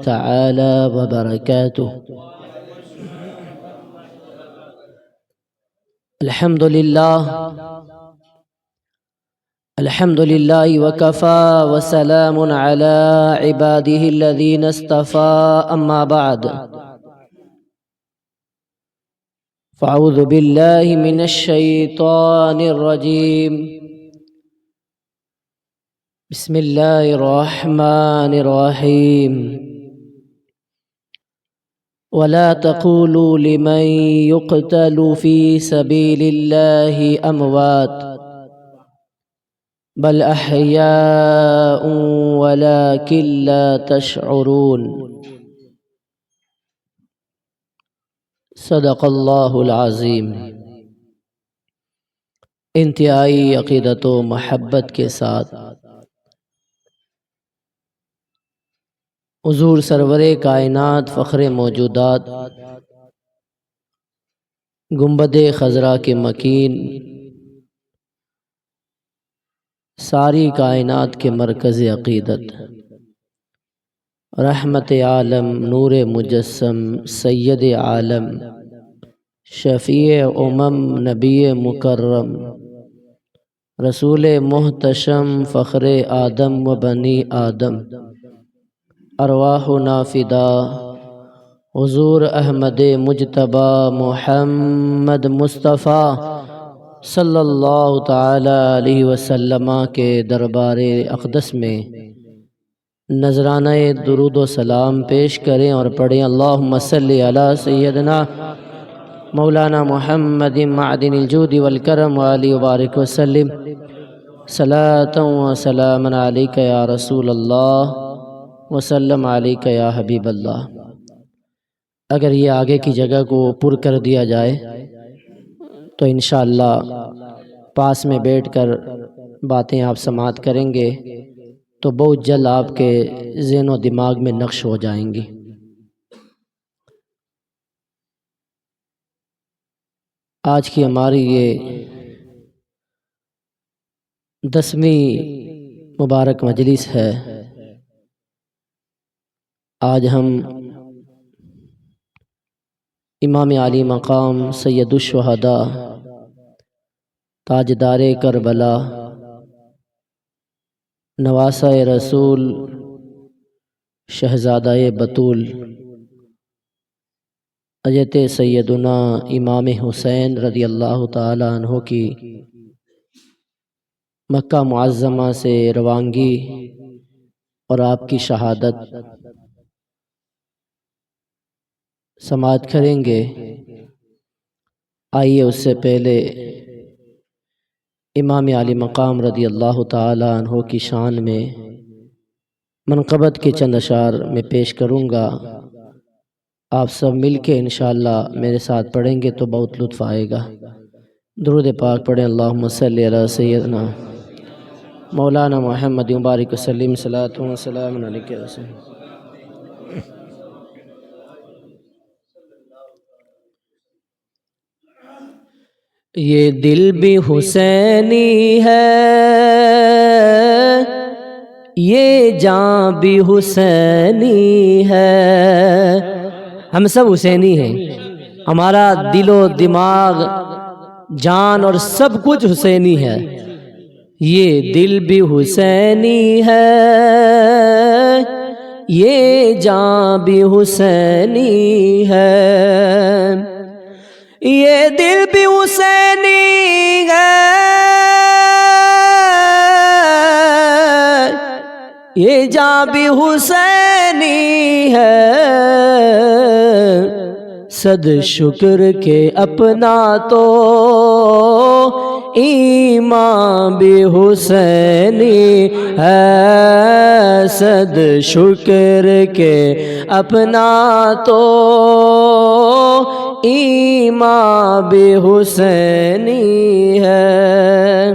تعالى وبركاته. الحمد لله وكفى وسلام على عباده الذين اصطفى. أما بعد فأعوذ بالله من الشيطان الرجيم. بسم الله الرحمن الرحيم. ولا تقولوا لمن يقتل في سبيل الله أموات بل أحياء ولكن لا تشعرون. صدق اللہ العظیم. انتہائی عقیدت و محبت کے ساتھ حضور سرور کائنات فخر موجودات گنبد خضرا کے مکین ساری کائنات کے مرکز عقیدت رحمت عالم نور مجسم سید عالم شفیع نبی مکرم رسول محتشم فخر آدم و بنی آدم ارواحنا فدا حضور احمد مجتبی محمد مصطفیٰ صلی اللہ تعالی علیہ وسلم کے دربار اقدس میں نذرانہ درود و سلام پیش کریں اور پڑھیں اللہم صلی علی سیدنا مولانا محمد معدن الجود والکرم وآلہ وبارک وسلم صلاۃ و سلام علیک یا رسول اللہ وسلم علیک یا حبیب اللہ. اگر یہ آگے کی جگہ کو پر کر دیا جائے تو انشاءاللہ پاس میں بیٹھ کر باتیں آپ سماعت کریں گے تو بہت جلد آپ کے ذہن و دماغ میں نقش ہو جائیں گی. آج کی ہماری یہ 10ویں مبارک مجلس ہے. آج ہم امام علی مقام سید الشہداء تاجدار کربلا نواسہ رسول شہزادہ بطول حضرت سیدنا امام حسین رضی اللہ تعالی عنہ کی مکہ معظمہ سے روانگی اور آپ کی شہادت سماعت کریں گے. آئیے اس سے پہلے امام علی مقام رضی اللہ تعالی عنہ کی شان میں منقبت کے چند اشعار میں پیش کروں گا. آپ سب مل کے انشاءاللہ میرے ساتھ پڑھیں گے تو بہت لطف آئے گا. درود پاک پڑھیں. اللہم صلی علی سیدنا مولانا محمد مبارک وسلم صلاۃ و سلام علیک یا رسول. یہ دل بھی حسینی ہے یہ جان بھی حسینی ہے. ہم سب حسینی ہیں. ہمارا دل و دماغ جان اور سب کچھ حسینی ہے. یہ دل بھی حسینی ہے یہ جان بھی حسینی ہے. یہ دل بھی حسینی ہے یہ جان بھی حسینی ہے. صد شکر کے اپنا تو ایمان بھی حسینی ہے. صد شکر کے اپنا تو ایمان بھی حسینی ہے.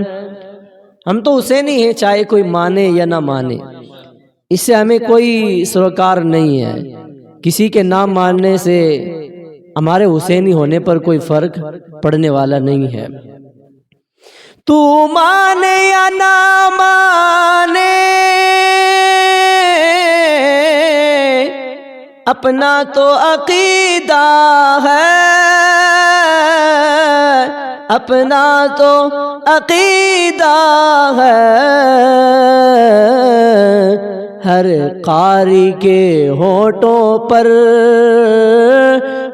ہم تو حسینی ہیں چاہے کوئی مانے یا نہ مانے. اس سے ہمیں کوئی سروکار نہیں ہے. کسی کے نام ماننے سے ہمارے حسینی ہونے پر کوئی فرق پڑنے والا نہیں ہے. تو مانے یا نہ مانے اپنا تو عقیدہ ہے، اپنا تو عقیدہ ہے، ہر قاری کے ہونٹوں پر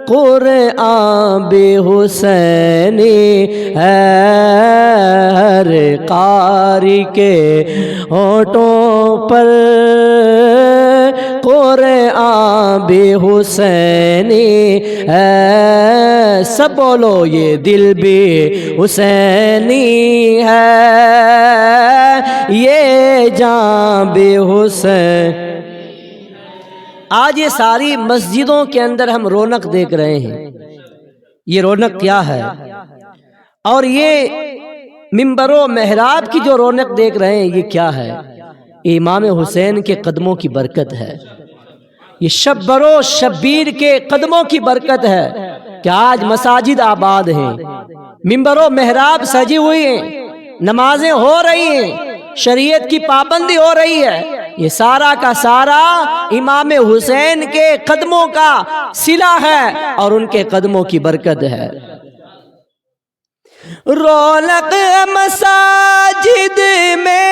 قرآن بے حسینی ہے، ہر قاری کے ہونٹوں پر قرآن بے حسینی ہے، سب بولو یہ دل بھی حسینی ہے، یہ جان بھی حسین۔ آج یہ ساری مسجدوں کے اندر ہم رونق دیکھ رہے ہیں، یہ رونق کیا ہے؟ اور یہ منبر و محراب کی جو رونق دیکھ رہے ہیں یہ کیا ہے؟ امام حسین کے قدموں کی برکت ہے، یہ شب و شبیر کے قدموں کی برکت ہے کہ آج مساجد آباد ہیں، منبر و محراب سجی ہوئی ہیں، نمازیں ہو رہی ہیں، شریعت کی پابندی ہو رہی ہے، یہ سارا کا سارا امام حسین کے قدموں کا صلہ ہے اور ان کے قدموں کی برکت ہے۔ رونق مساجد میں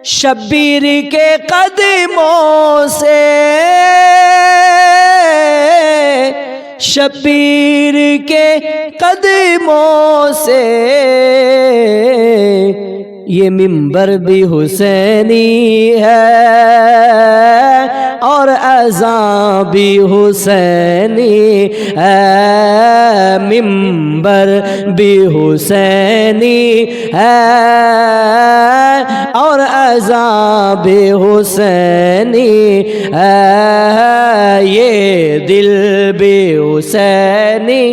شبیر کے قدموں سے، شبیر کے قدموں سے، یہ منبر بھی حسینی ہے اور اذان بھی حسینی ہے، منبر بھی حسینی ہے اور اذان بھی حسینی ہے، یہ دل بھی حسینی،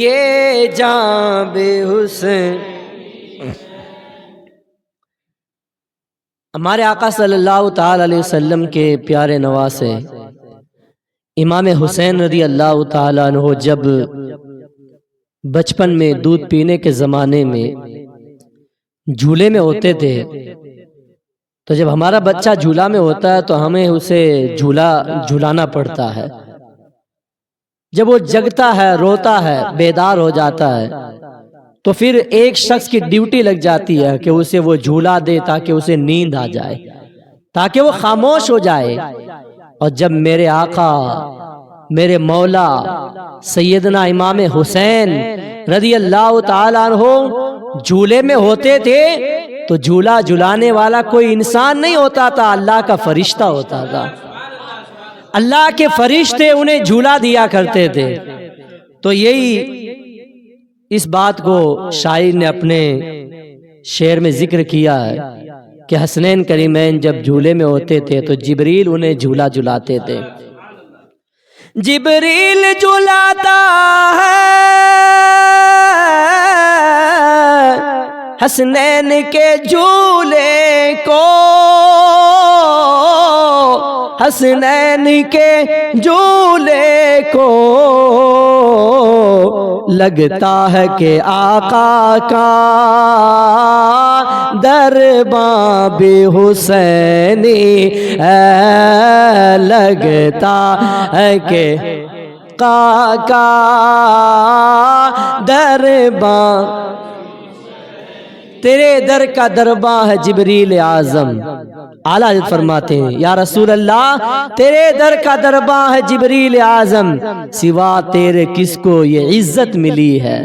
یہ جان بھی حسین۔ ہمارے آقا صلی اللہ تعالی علیہ وسلم کے پیارے نواسے امام حسین رضی اللہ تعالیٰ عنہ جب بچپن میں دودھ پینے کے زمانے میں جھولے میں ہوتے تھے، تو جب ہمارا بچہ جھولا میں ہوتا ہے تو ہمیں اسے جھولانا پڑتا ہے، جب وہ جگتا ہے، روتا ہے، بیدار ہو جاتا ہے، تو پھر ایک شخص کی ڈیوٹی لگ جاتی ہے کہ اسے وہ جھولا دے تاکہ اسے نیند آ جائے، تاکہ وہ خاموش ہو جائے۔ اور جب میرے آقا، میرے مولا سیدنا امام حسین رضی اللہ تعالیٰ عنہ جھولے میں ہوتے تھے تو جھولا جھلانے والا کوئی انسان نہیں ہوتا تھا، اللہ کا فرشتہ ہوتا تھا، اللہ کے فرشتے انہیں جھولا دیا کرتے تھے۔ تو یہی اس بات کو شاعر نے اپنے شعر میں ذکر کیا ہے کہ حسنین کریمین جب جھولے میں ہوتے تھے تو جبریل انہیں جھولا جھلاتے تھے، جبریل جھلاتا ہے حسنین کے جھولے کو، حسنین کے جھولے کو، لگتا ہے کہ آقا کا درباں بھی حسینی ہے، لگتا ہے کہ آقا درباں، تیرے در کا درباں ہے جبریل اعظم۔ اعلیٰ حضرت فرماتے ہیں یا رسول اللہ تیرے در کا درباں ہے جبریل اعظم، سوا تیرے کس کو یہ عزت ملی ہے۔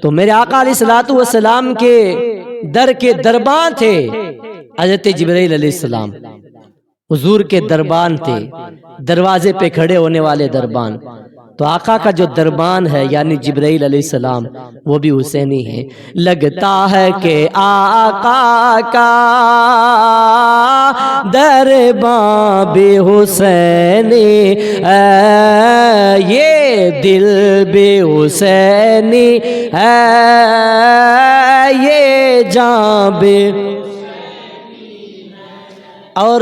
تو میرے آقا علیہ السلام کے در کے دربان تھے حضرت جبریل علیہ السلام، حضور کے دربان تھے، دروازے پہ کھڑے ہونے والے دربان۔ تو آقا کا جو دربان ہے یعنی جبرائیل علیہ السلام وہ بھی حسینی ہے۔ لگتا ہے کہ آقا کا دربان بھی حسینی ہے، یہ دل بھی حسینی ہے، یہ جان بھی۔ اور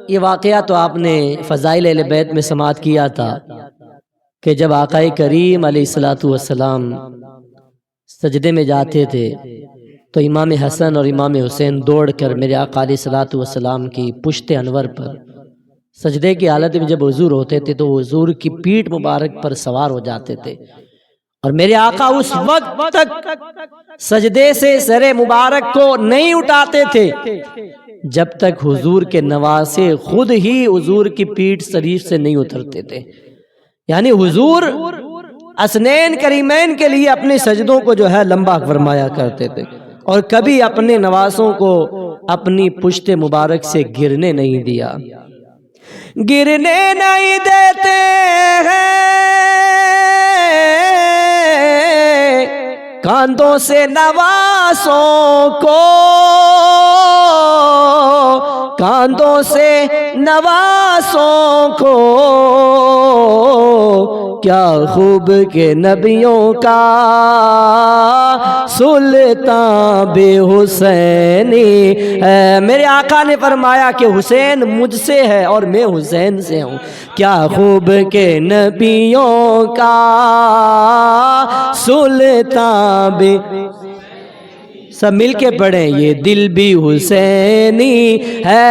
یہ واقعہ تو آپ نے فضائل اہل بیت میں سماعت کیا تھا کہ جب آقا کریم علیہ السلام سجدے میں جاتے تھے تو امام حسن اور امام حسین دوڑ کر میرے آقا علیہ الصلوۃ والسلام کی پشت انور پر سجدے کی حالت میں جب حضور ہوتے تھے تو حضور کی پیٹھ مبارک پر سوار ہو جاتے تھے، اور میرے آقا اس وقت تک سجدے سے سر مبارک کو نہیں اٹھاتے تھے جب تک حضور کے نواسے خود ہی حضور کی پیٹھ شریف سے نہیں اترتے تھے۔ یعنی حضور حسنین کریمین کے لیے اپنے سجدوں کو جو ہے لمبا فرمایا کرتے تھے، اور کبھی اپنے نواسوں کو اپنی پشت مبارک سے گرنے نہیں دیا، گرنے نہیں دیتے ہیں کاندھوں سے نواسوں کو، کاندھوں سے نواسوں کو، کیا خوب کے نبیوں کا سلطان بے حسینی ہے۔ میرے آقا نے فرمایا کہ حسین مجھ سے ہے اور میں حسین سے ہوں، کیا خوب کے نبیوں کا سلطان بے، سب مل کے پڑھیں، یہ دل بھی حسینی ہے،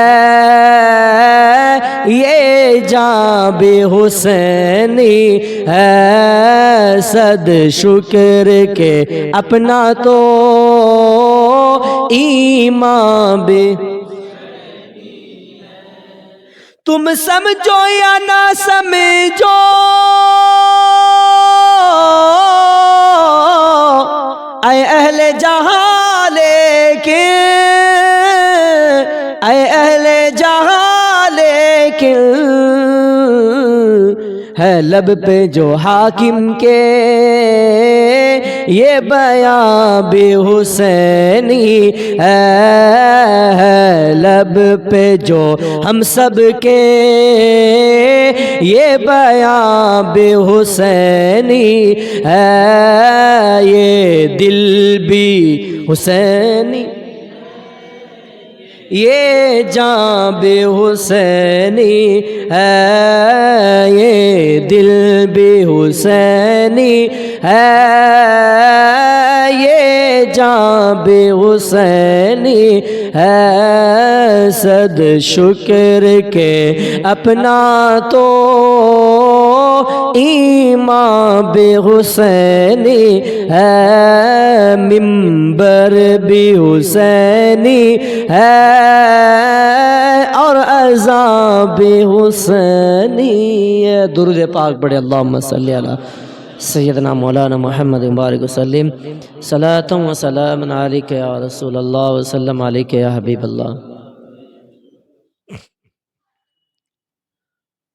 یہ جاں بھی حسینی ہے، صد شکر کے اپنا تو ایمان بھی، تم سمجھو یا نہ سمجھو اے اہل جہاں، لیکن اے اہل جہاں لیکن ہے لب پہ جو حاکم کے یہ بیان بھی حسینی ہے، لب پہ جو ہم سب کے یہ بیان بھی حسینی ہے، یہ دل بھی حسینی، یہ جاں بھی حسینی ہے، یہ دل بھی حسینی ہے، یہ جاں بھی حسینی ہے، صد شکر کے اپنا تو ایمان بھی حسینی ہے، ممبر بھی حسینی ہے، اور اذان بھی حسینی ہے۔ درود پاک پڑھے، اللہم صلی علی سیدنا مولانا محمد مبارک وسلم، صلاۃ و سلام علیک یا رسول اللہ وسلم علیک یا حبیب اللہ۔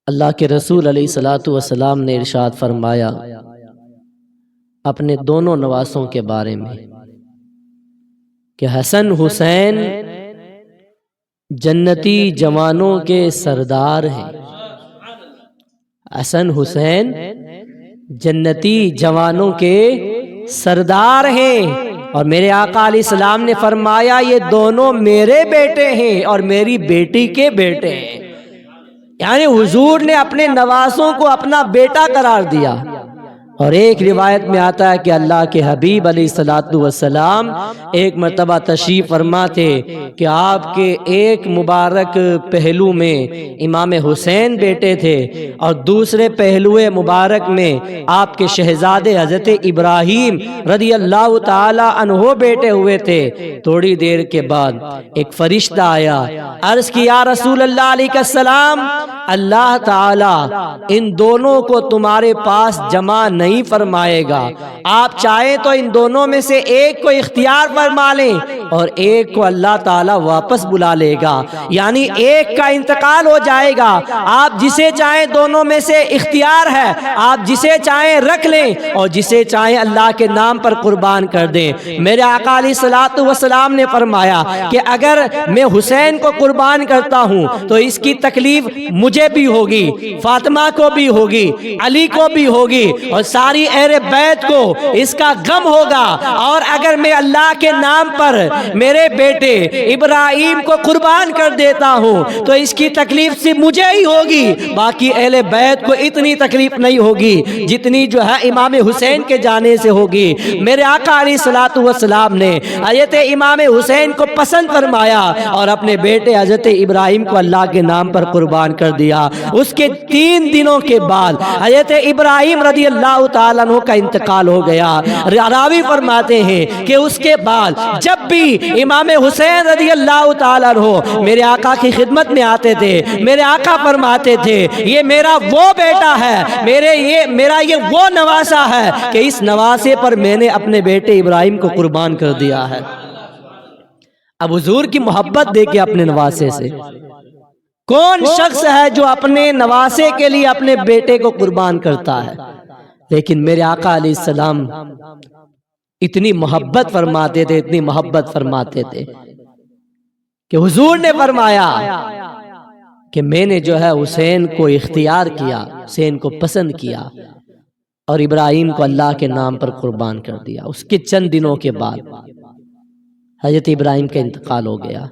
اللہ کے رسول علیہ الصلوۃ والسلام نے ارشاد فرمایا اپنے دونوں نواسوں کے بارے میں کہ حسن حسین جنتی جوانوں کے سردار ہیں، حسن حسین جنتی جوانوں کے سردار ہیں، اور میرے آقا علیہ السلام نے فرمایا یہ دونوں میرے بیٹے ہیں اور میری بیٹی کے بیٹے ہیں، یعنی حضور نے اپنے نواسوں کو اپنا بیٹا قرار دیا۔ اور ایک روایت میں آتا ہے کہ اللہ کے حبیب علیہ الصلوۃ والسلام ایک مرتبہ تشریف فرما تھے کہ آپ کے ایک مبارک پہلو میں امام حسین بیٹے تھے اور دوسرے پہلو مبارک میں آپ کے شہزادے حضرت ابراہیم رضی اللہ تعالی عنہ بیٹے ہوئے تھے۔ تھوڑی دیر کے بعد ایک فرشتہ آیا، عرض کی یا رسول اللہ علیہ السلام، اللہ تعالی ان دونوں کو تمہارے پاس جمع نہیں فرمائے گا، آپ چاہیں تو ان دونوں میں سے ایک کو اختیار فرما لیں اور ایک کو اللہ تعالیٰ واپس بلا لے گا، یعنی ایک کا انتقال ہو جائے گا، آپ جسے چاہیں دونوں میں سے اختیار ہے، آپ جسے چاہیں رکھ لیں اور جسے چاہیں اللہ کے نام پر قربان کر دیں۔ میرے آقا علیہ الصلوۃ والسلام نے فرمایا کہ اگر میں حسین کو قربان کرتا ہوں تو اس کی تکلیف مجھے بھی ہوگی، فاطمہ کو بھی ہوگی، علی کو بھی ہوگی، اور ساری اہل بیت کو اس کا غم ہوگا، اور اگر میں اللہ کے نام پر میرے بیٹے ابراہیم کو قربان کر دیتا ہوں تو اس کی تکلیف سے مجھے ہی ہوگی، باقی اہل بیت کو اتنی تکلیف نہیں ہوگی جتنی جو ہے امام حسین کے جانے سے ہوگی۔ میرے آقا علیہ الصلوۃ والسلام نے حضرت امام حسین کو پسند فرمایا اور اپنے بیٹے حضرت ابراہیم کو اللہ کے نام پر قربان کر دیا۔ اس کے 3 دنوں کے بعد حضرت ابراہیم رضی اللہ تعالیٰ عنہ کا انتقال ہو گیا۔ راوی فرماتے ہیں کہ اس کے بعد جب بھی امام حسین رضی اللہ تعالیٰ عنہ میرے آقا کی خدمت میں آتے تھے، میرے آقا فرماتے تھے یہ میرا وہ بیٹا ہے، میرا یہ وہ نواسا ہے کہ اس نواسے پر میں نے اپنے بیٹے ابراہیم کو قربان کر دیا ہے۔ اب حضور کی محبت دیکھیں اپنے نواسے سے، کون شخص ہے جو اپنے نواسے کے لیے اپنے بیٹے کو قربان کرتا ہے؟ لیکن میرے آقا علیہ السلام اتنی محبت فرماتے تھے، اتنی محبت فرماتے تھے کہ حضور نے فرمایا کہ میں نے جو ہے حسین کو اختیار کیا، حسین کو پسند کیا اور ابراہیم کو اللہ کے نام پر قربان کر دیا۔ اس کے چند دنوں کے بعد حضرت ابراہیم کا انتقال ہو گیا۔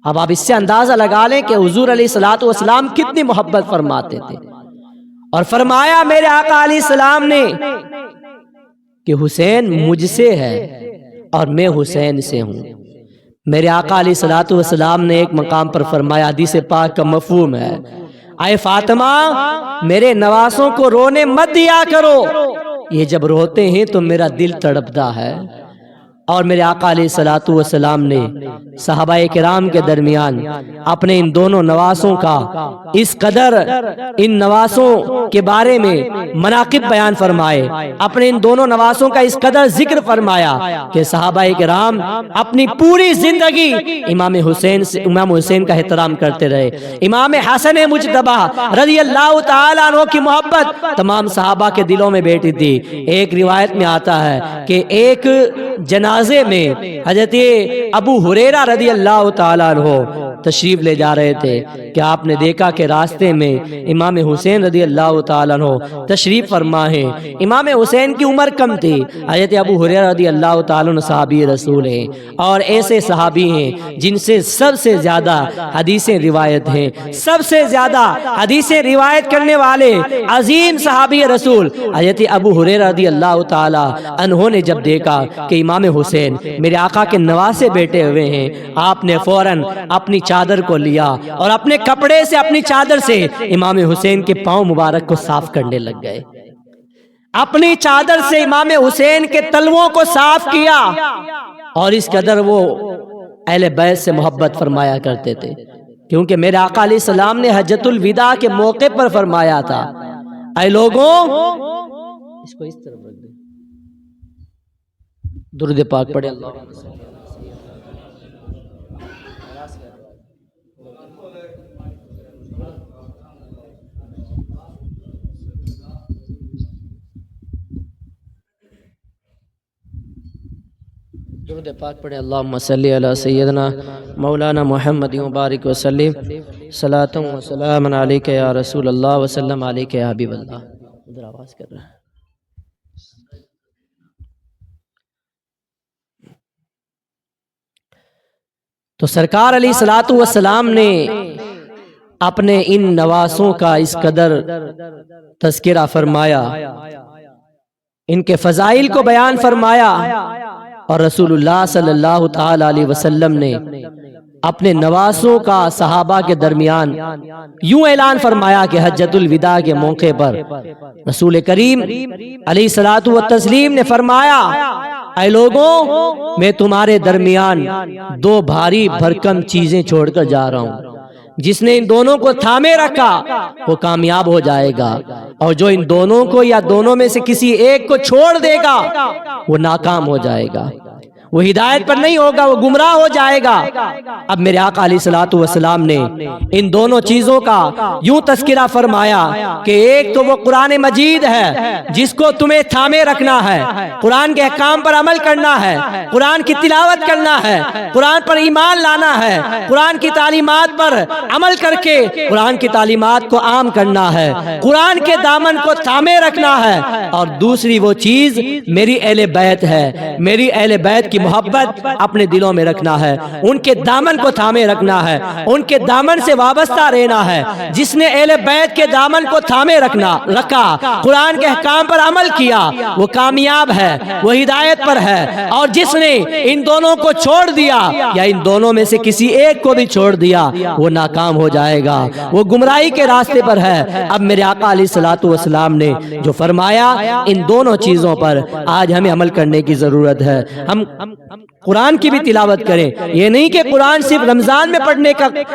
اب آپ اس سے اندازہ لگا لیں کہ حضور علیہ الصلوۃ والسلام کتنی محبت فرماتے تھے، اور فرمایا میرے آقا علیہ السلام نے کہ حسین مجھ سے ہے اور میں حسین سے ہوں۔ میرے آقا علیہ الصلوۃ والسلام نے ایک مقام پر فرمایا، حدیث پاک کا مفہوم ہے، اے فاطمہ میرے نواسوں کو رونے مت دیا کرو، یہ جب روتے ہیں تو میرا دل تڑپتا ہے۔ اور میرے آقا علیہ الصلوۃ والسلام نے صحابہ کرام کے درمیان اپنے ان دونوں نواسوں کا اس قدر ان نواسوں کے بارے میں مناقب بیان فرمائے، اپنے ان دونوں نواسوں کا اس قدر ذکر فرمایا کہ صحابہ کرام اپنی پوری زندگی امام حسین کا احترام کرتے رہے۔ امام حسن مجتبی رضی اللہ تعالیٰ عنہ کی محبت تمام صحابہ کے دلوں میں بیٹھی تھی۔ ایک روایت میں آتا ہے کہ ایک جنازے میں حضرت ابو ہریرہ رضی اللہ تعالیٰ عنہ تشریف لے جا رہے تھے کہ آپ نے دیکھا کہ راستے میں امام حسین رضی اللہ تعالیٰ عنہ تشریف فرما ہیں۔ امام حسین کی عمر کم تھی، حضرت ابو ہریرہ رضی اللہ تعالیٰ عنہ صحابی رسول ہیں اور ایسے صحابی ہیں جن سے سب سے زیادہ حدیثیں روایت ہیں، سب سے زیادہ حدیثیں روایت کرنے والے عظیم صحابی رسول حضرت ابو ہریرہ رضی اللہ تعالیٰ عنہ نے جب دیکھا کہ امام حسین میرے آقا کے نواسے بیٹھے ہوئے ہیں، آپ نے فوراً اپنی چادر کو لیا اور اپنے کپڑے سے اپنی چادر سے امام حسین کے پاؤں مبارک کو صاف کرنے لگ گئے۔ اپنی چادر سے امام حسین کے تلووں کو صاف کیا، اور اس قدر وہ اہل بیت سے محبت فرمایا کرتے تھے، کیونکہ میرے آقا علیہ السلام نے حجۃ الوداع کے موقع پر فرمایا تھا، اے لوگوں اس کو اس طرف رکھ دیں، درود پاک پڑھے اللہ درود پاک پڑھے اللہم صلی علی سیدنا مولانا محمد مبارک وسلم صلاۃ و سلام علیک یا رسول اللہ وسلم علیک یا حبیب اللہ۔ ادھر آواز کر رہا ہے۔ تو سرکار علیہ الصلوۃ والسلام نے اپنے ان نواسوں کا اس قدر تذکرہ فرمایا، ان کے فضائل کو بیان فرمایا، اور رسول اللہ صلی اللہ تعالی علیہ وسلم نے اپنے نواسوں کا صحابہ کے درمیان یوں اعلان فرمایا کہ حجۃ الوداع کے موقع پر رسول کریم علیہ الصلوۃ والتسلیم نے فرمایا، اے لوگوں میں تمہارے درمیان 2 بھاری بھرکم چیزیں چھوڑ کر جا رہا ہوں، جس نے ان دونوں کو تھامے رکھا وہ کامیاب ہو جائے گا، اور جو ان دونوں کو یا دونوں میں سے کسی ایک کو چھوڑ دے گا وہ ناکام ہو جائے گا۔ وہ ہدایت پر نہیں ہوگا، وہ گمراہ ہو جائے گا۔ اب میرے آقا علیہ الصلوۃ والسلام نے ان دونوں چیزوں کا یوں تذکرہ فرمایا کہ ایک تو وہ قرآن مجید ہے جس کو تمہیں تھامے رکھنا ہے، قرآن کے احکام پر عمل کرنا ہے، قرآن کی تلاوت کرنا ہے، قرآن پر ایمان لانا ہے، قرآن کی تعلیمات پر عمل کر کے قرآن کی تعلیمات کو عام کرنا ہے، قرآن کے دامن کو تھامے رکھنا ہے۔ اور دوسری وہ چیز میری اہل بیت ہے، میری اہل بیت کی محبت اپنے دلوں میں رکھنا ہے، ان کے دامن کو تھامے رکھنا ہے، ان کے دامن سے وابستہ رہنا ہے۔ جس نے اہل بیت کے دامن کو تھامے رکھا، قرآن کے احکام پر عمل کیا، وہ کامیاب ہے، وہ ہدایت پر ہے۔ اور جس نے ان دونوں کو چھوڑ دیا یا ان دونوں میں سے کسی ایک کو بھی چھوڑ دیا، وہ ناکام ہو جائے گا، وہ گمراہی کے راستے پر ہے۔ اب میرے آقا علیہ الصلوۃ والسلام نے جو فرمایا، ان دونوں چیزوں پر آج ہمیں عمل کرنے کی ضرورت ہے۔ ہم قرآن کی بھی تلاوت کریں، یہ نہیں کہ قرآن صرف رمضان میں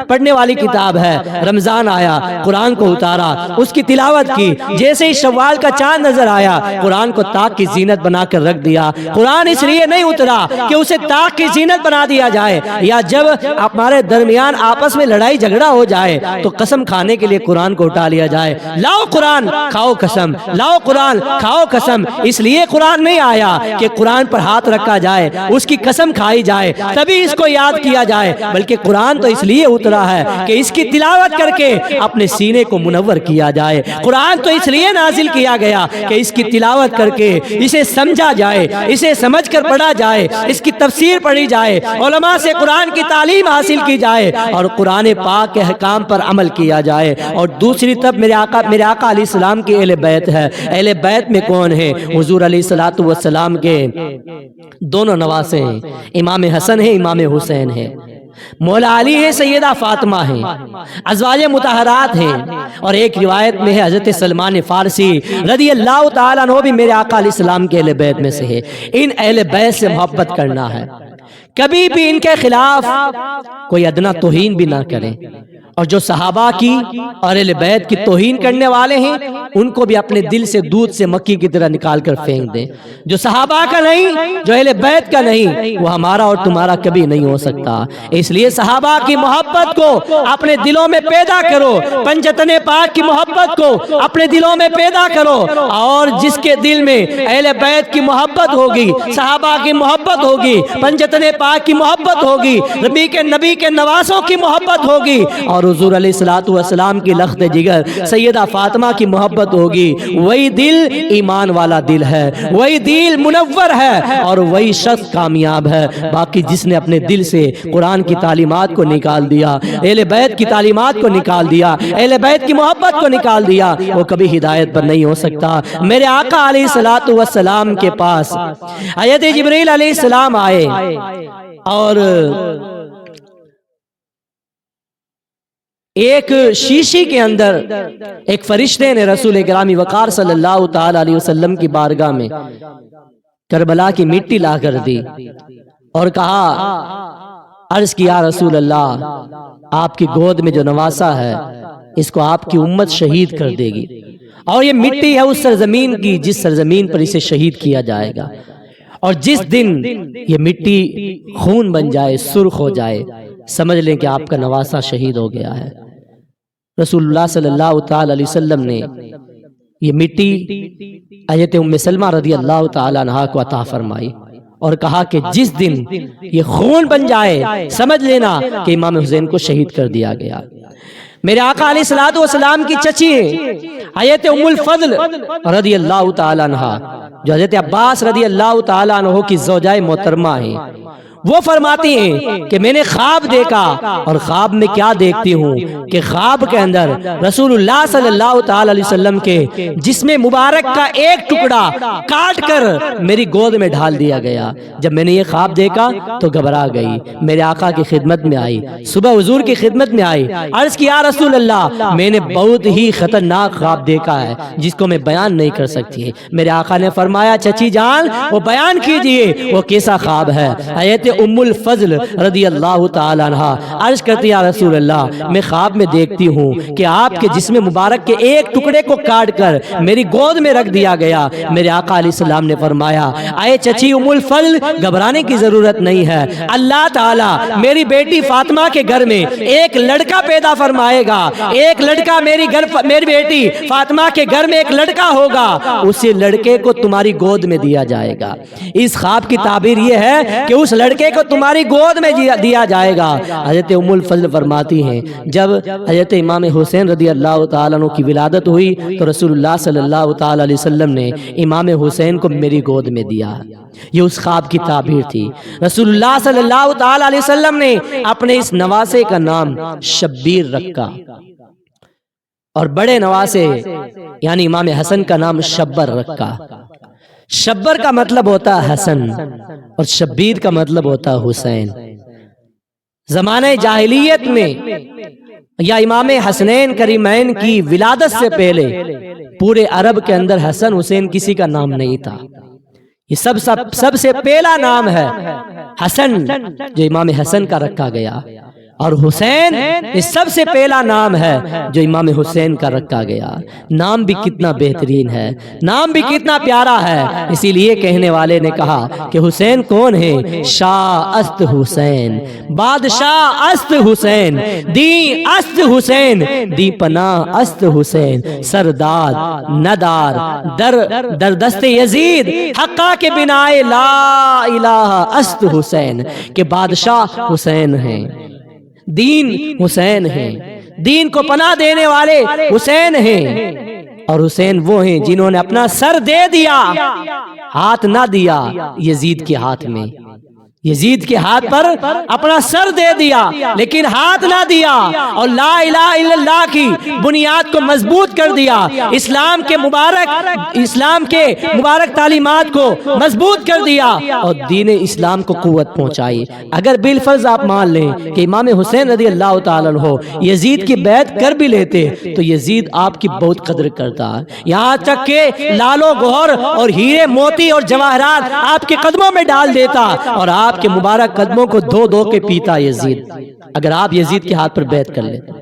پڑھنے والی کتاب ہے۔ رمضان آیا، قرآن کو اتارا، اس کی تلاوت کی، جیسے ہی شوال کا چاند نظر آیا، قرآن کو طاق کی زینت بنا کر رکھ دیا۔ قرآن اس لیے نہیں اترا کہ اسے طاق کی زینت بنا دیا جائے، یا جب ہمارے درمیان آپس میں لڑائی جھگڑا ہو جائے تو قسم کھانے کے لیے قرآن کو اٹھا لیا جائے، لاؤ قرآن کھاؤ قسم، لاؤ قرآن کھاؤ قسم۔ اس لیے قرآن نہیں آیا کہ قرآن پر ہاتھ رکھا جائے، اس کی قسم کھائی جائے، تبھی اس کو یاد کیا جائے، بلکہ قرآن تو اس لیے اترا ہے کہ اس کی تلاوت کر کے اپنے سینے کو منور کیا جائے۔ قرآن تو اس لیے نازل کیا گیا کہ اس کی تلاوت کر کے اسے سمجھا جائے، اسے سمجھ کر پڑھا جائے، اس کی تفسیر پڑھی جائے، علماء سے قرآن کی تعلیم حاصل کی جائے اور قرآن پاک کے احکام پر عمل کیا جائے۔ اور دوسری طرف میرے آقا علیہ السلام کی اہل بیت ہے۔ اہل بیت میں کون ہے؟ حضور علیہ الصلوۃ والسلام کے دونوں نواسے ہیں، امام حسن ہے، امام حسین ہے، مولا علی ہے، سیدہ فاطمہ ہیں، ازواج مطہرات ہیں۔ اور ایک روایت میں ہے حضرت سلمان فارسی رضی اللہ تعالیٰ عنہ بھی میرے آقا علیہ السلام کے اہل بیت میں سے ہے۔ ان اہل بیت سے محبت کرنا ہے، کبھی بھی ان کے خلاف کوئی ادنا توہین بھی نہ کریں، اور جو صحابہ کی اور اہل بیت کی توہین کرنے والے ہیں ان کو بھی اپنے دل سے دودھ سے مکھی کی طرح نکال کر پھینک دیں۔ جو صحابہ کا نہیں، جو اہل بیت کا نہیں، وہ ہمارا اور تمہارا کبھی نہیں ہو سکتا۔ اس لیے صحابہ کی محبت کو اپنے دلوں میں پیدا کرو، پنجتن پاک کی محبت کو اپنے دلوں میں پیدا کرو، اور جس کے دل میں اہل بیت کی محبت ہوگی، صحابہ کی محبت ہوگی، پنجتن پاک کی محبت ہوگی، نبی کے نواسوں کی محبت ہوگی، اور حضور علیہ الصلوۃ والسلام کی لخت جگر سیدہ فاطمہ کی محبت ہوگی، وہی دل ایمان والا دل ہے، وہی دل منور ہے، اور وہی شخص کامیاب ہے۔ باقی جس نے اپنے دل سے قرآن کی تعلیمات کو نکال دیا، اہل بیت کی تعلیمات کو نکال دیا، اہل بیت کی محبت کو نکال دیا، وہ کبھی ہدایت پر نہیں ہو سکتا۔ میرے آقا علیہ الصلوۃ والسلام کے پاس حضرت جبریل علیہ السلام آئے، اور ایک شیشی کے اندر ایک فرشتے نے رسول گرامی وقار صلی اللہ تعالی علیہ وسلم کی بارگاہ میں کربلا کی مٹی لا کر دی اور کہا، عرض کیا رسول اللہ، آپ کی گود میں جو نواسا ہے اس کو آپ کی امت شہید کر دے گی، اور یہ مٹی ہے اس سرزمین کی جس سرزمین پر اسے شہید کیا جائے گا، اور جس دن یہ مٹی خون بن جائے، سرخ ہو جائے، سمجھ لیں کہ آپ کا نواسا شہید ہو گیا ہے۔ رسول اللہ صلی اللہ تعالی علیہ وسلم نے یہ مٹی حضرت ام سلمہ رضی اللہ تعالی عنہا کو عطا فرمائی اور کہا کہ جس دن یہ خون بن جائے سمجھ لینا کہ امام حسین کو شہید کر دیا گیا۔ میرے آقا علیہ الصلوۃ والسلام کی چچی ہیں حضرت ام الفضل رضی اللہ تعالی عنہا، جو حضرت عباس رضی اللہ تعالی عنہ کی زوجہ محترمہ ہیں، وہ فرماتی ہیں کہ میں نے خواب دیکھا، اور خواب میں کیا دیکھتی ہوں کہ خواب کے اندر رسول اللہ صلی اللہ تعالی علیہ وسلم کے جسم مبارک کا ایک ٹکڑا کاٹ کر میری گود میں ڈال دیا گیا۔ جب میں نے یہ خواب دیکھا تو گھبرا گئی، میرے آقا کی خدمت میں آئی، صبح حضور کی خدمت میں آئی، عرض کیا رسول اللہ، میں نے بہت ہی خطرناک خواب دیکھا ہے جس کو میں بیان نہیں کر سکتی۔ میرے آقا نے فرمایا، چچی جان وہ بیان کیجئے، وہ کیسا خواب ہے؟ حضرت ام الفضل رضی اللہ تعالی عنہ عرض کرتی یا رسول اللہ میں خواب میں دیکھتی ہوں کہ آپ کے جسم مبارک کے ایک ٹکڑے کو کاٹ کر میری گود میں رکھ دیا گیا۔ میرے آقا علیہ السلام نے فرمایا اے چچی ام الفضل گھبرانے کی ضرورت نہیں ہے، اللہ تعالیٰ میری بیٹی فاطمہ کے گھر میں ایک لڑکا پیدا فرمائے گا، ایک لڑکا میری بیٹی فاطمہ کے گھر میں ایک لڑکا ہوگا، اسی لڑکے کو تمہاری گود میں دیا جائے گا۔ اس خواب کی تعبیر یہ ہے کہ اس لڑکے کو تمہاری گود میں دیا جائے گا۔ حضرت ام الفضل فرماتی ہیں جب حضرت امام حسین رضی اللہ تعالیٰ عنہ کی ولادت ہوئی تو رسول اللہ صلی اللہ تعالیٰ علیہ وسلم نے امام حسین کو میری گود میں دیا۔ یہ اس خواب کی تعبیر تھی۔ رسول اللہ صلی اللہ تعالیٰ علیہ وسلم نے اپنے اس نواسے کا نام شبیر رکھا اور بڑے نواسے یعنی امام حسن کا نام شبر رکھا۔ شبر کا مطلب ہوتا ہے حسن اور شبیر کا مطلب ہوتا ہے حسین۔ زمانہ جاہلیت میں یا امام حسنین کریمین کی ولادت سے پہلے پورے عرب کے اندر حسن حسین کسی کا نام نہیں تھا۔ یہ سب سے پہلا نام ہے حسن جو امام حسن کا رکھا گیا، اور حسین یہ سب سے پہلا نام ہے جو امام حسین کا رکھا گیا۔ نام بھی کتنا بہترین ہے، نام بھی کتنا پیارا ہے۔ اسی لیے کہنے والے نے کہا کہ حسین کون ہے؟ شاہ است حسین، بادشاہ است حسین، دی است حسین، دی پناہ است حسین، سردار ندار در دست یزید حقا کے بنائے لا الہ است حسین، کہ بادشاہ حسین ہیں، دین حسین ہیں، دین کو پناہ دینے والے حسین ہیں، اور حسین وہ ہیں جنہوں نے اپنا سر دے دیا، ہاتھ نہ دیا یزید کے ہاتھ میں۔ یزید کے ہاتھ پر اپنا سر دے دیا لیکن ہاتھ نہ دیا، اور لا الہ الا اللہ کی بنیاد کو مضبوط کر دیا، اسلام کے مبارک تعلیمات کو مضبوط کر دیا اور دین اسلام کو قوت پہنچائی۔ اگر بالفرض آپ مان لیں کہ امام حسین رضی اللہ تعالیٰ عنہ یزید کی بیعت کر بھی لیتے تو یزید آپ کی بہت قدر کرتا، یہاں تک کہ لال و گوہر اور ہیرے موتی اور جواہرات آپ کے قدموں میں ڈال دیتا اور آپ کے مبارک قدموں کو دھو دھو کے پیتا یزید، اگر آپ یزید کے ہاتھ پر بیعت کر لیتے۔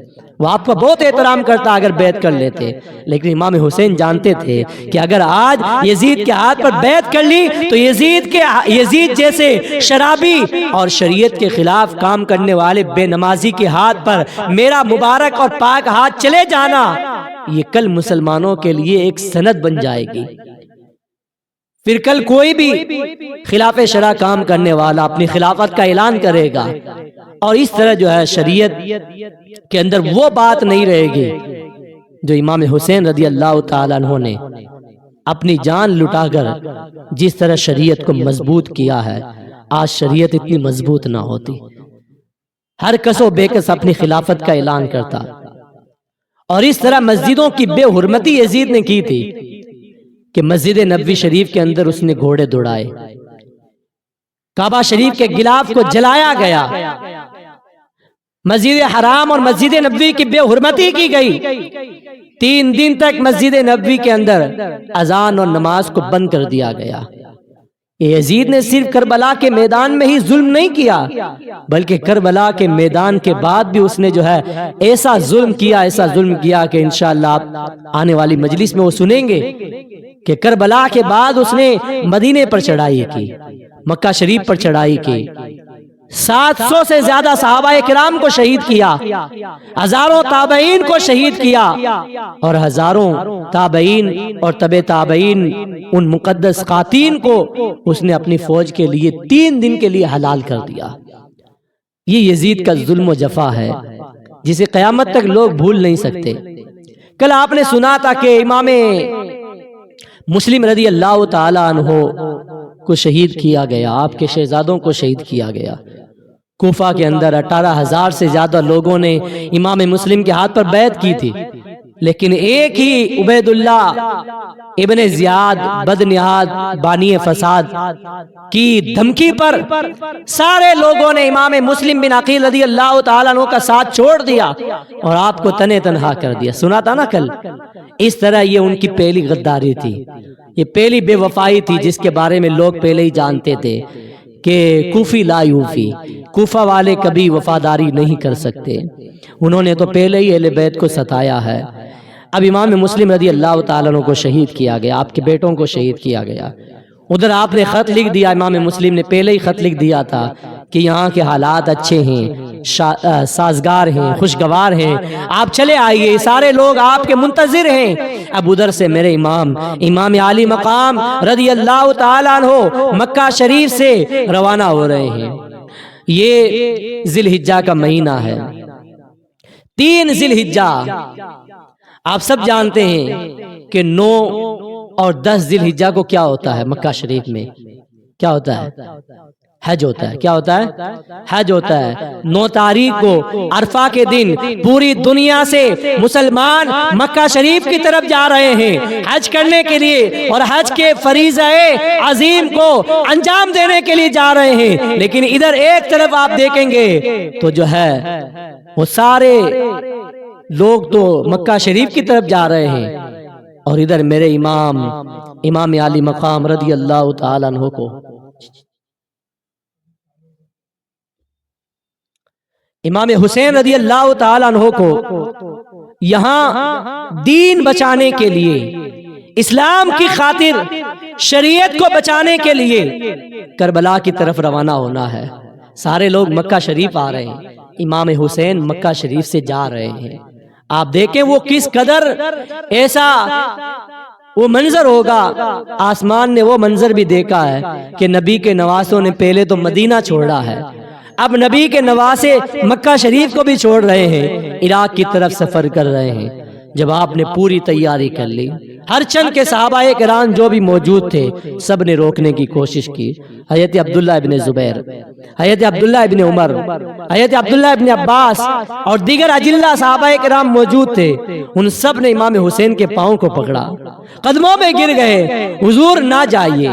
وہ آپ کا بہت احترام کرتا اگر بیعت کر لیتے، لیکن امام حسین جانتے تھے کہ اگر آج یزید کے ہاتھ پر بیعت کر لی تو یزید جیسے شرابی اور شریعت کے خلاف کام کرنے والے بے نمازی کے ہاتھ پر میرا مبارک اور پاک ہاتھ چلے جانا، یہ کل مسلمانوں کے لیے ایک سند بن جائے گی۔ پھر کل کوئی بھی خلاف شرع کام کرنے والا اپنی خلافت کا اعلان کرے گا، اور اس طرح جو ہے شریعت کے اندر وہ بات نہیں رہے گی جو امام حسین رضی اللہ تعالیٰ عنہ نے اپنی جان لٹا کر جس طرح شریعت کو مضبوط کیا ہے۔ آج شریعت اتنی مضبوط نہ ہوتی، ہر کس و بے کس اپنی خلافت کا اعلان کرتا، اور اس طرح مسجدوں کی بے حرمتی یزید نے کی تھی کہ مسجد نبوی شریف کے اندر اس نے گھوڑے دوڑائے، کعبہ شریف کے غلاف کو جلایا گیا، مسجد حرام اور مسجد نبوی کی بے حرمتی کی گئی۔ 3 دن تک مسجد نبوی کے اندر اذان اور نماز کو بند کر دیا گیا۔ یزید نے صرف کربلا کے میدان میں ہی ظلم نہیں کیا، بلکہ کربلا کے میدان کے بعد بھی اس نے جو ہے ایسا ظلم کیا کہ انشاءاللہ آپ آنے والی مجلس میں وہ سنیں گے کہ کربلا کے بعد اس نے مدینے پر چڑھائی کی، مکہ شریف پر چڑھائی کی، 700 سے زیادہ صحابہ کرام کو شہید کیا، ہزاروں تابعین کو شہید کیا، اور ہزاروں تابعین اور تبع تابعین ان مقدس قاتین کو اس نے اپنی فوج کے لیے 3 دن کے لیے حلال کر دیا۔ یہ یزید کا ظلم و جفا ہے جسے قیامت تک لوگ بھول نہیں سکتے۔ کل آپ نے سنا تھا کہ امام مسلم رضی اللہ تعالی عنہ کو شہید کیا گیا، آپ کے شہزادوں کو شہید کیا گیا۔ کوفہ کے اندر 18,000 سے زیادہ لوگوں نے امام مسلم کے ہاتھ پر بیعت کی تھی، لیکن ایک ہی عبید اللہ ابن زیاد بدنیاد بانی فساد کی دھمکی پر سارے لوگوں نے امام مسلم بن عقیل رضی اللہ تعالیٰ عنہ کا ساتھ چھوڑ دیا اور آپ کو تنے تنہا کر دیا۔ سنا تھا نا کل؟ اس طرح یہ ان کی پہلی غداری تھی، یہ پہلی بے وفائی تھی جس کے بارے میں لوگ پہلے ہی جانتے تھے کہ کوفی لا یوفی، کوفہ والے کبھی وفاداری نہیں کر سکتے، انہوں نے تو پہلے ہی اہل بیت کو ستایا ہے۔ اب امام مسلم رضی اللہ تعالیٰ عنہ کو شہید کیا گیا، آپ کے بیٹوں کو شہید کیا گیا۔ ادھر آپ نے خط لکھ دیا، امام مسلم نے پہلے ہی خط لکھ دیا تھا کہ یہاں کے حالات اچھے ہیں، سازگار ہیں، خوشگوار ہیں، آپ چلے آئیے، سارے لوگ آپ کے منتظر ہیں۔ اب ادھر سے میرے امام عالی مقام رضی اللہ تعالیٰ عنہ مکہ شریف سے روانہ ہو رہے ہیں۔ یہ ذی الحجہ کا مہینہ ہے، 3 ذی الحجہ۔ آپ سب جانتے ہیں کہ 9 اور 10 ذی الحجہ کو کیا ہوتا ہے مکہ شریف میں؟ کیا ہوتا ہے؟ حج ہوتا ہے۔ کیا ہوتا ہے؟ حج ہوتا ہے۔ 9 تاریخ کو عرفہ کے دن پوری دنیا سے مسلمان مکہ شریف کی طرف جا رہے ہیں حج کرنے کے لیے، اور حج کے فریضہ عظیم کو انجام دینے کے لیے جا رہے ہیں۔ لیکن ادھر ایک طرف آپ دیکھیں گے تو جو ہے وہ سارے لوگ تو مکہ شریف کی طرف جا رہے ہیں، اور ادھر میرے امام عالی مقام رضی اللہ تعالیٰ عنہ کو، امام حسین رضی اللہ تعالیٰ عنہ کو یہاں دین بچانے کے لیے، اسلام کی خاطر، شریعت کو بچانے کے لیے کربلا کی طرف روانہ ہونا ہے۔ سارے لوگ مکہ شریف آ رہے ہیں، امام حسین مکہ شریف سے جا رہے ہیں۔ آپ دیکھیں وہ کس قدر ایسا وہ منظر ہوگا۔ آسمان نے وہ منظر بھی دیکھا ہے کہ نبی کے نواسوں نے پہلے تو مدینہ چھوڑا ہے، اب نبی کے نواسے مکہ شریف کو بھی چھوڑ رہے ہیں، عراق کی طرف سفر کر رہے ہیں۔ جب آپ نے پوری تیاری کر لی، ہر چند کے صحابہ کرام جو بھی موجود تھے سب نے روکنے کی کوشش کی۔ حضرت عبداللہ ابن زبیر، حضرت عبداللہ ابن عمر، حضرت عبداللہ ابن عباس اور دیگر اجلہ صحابہ کرام موجود تھے، ان سب نے امام حسین کے پاؤں کو پکڑا، قدموں میں گر گئے، حضور نہ جائیے،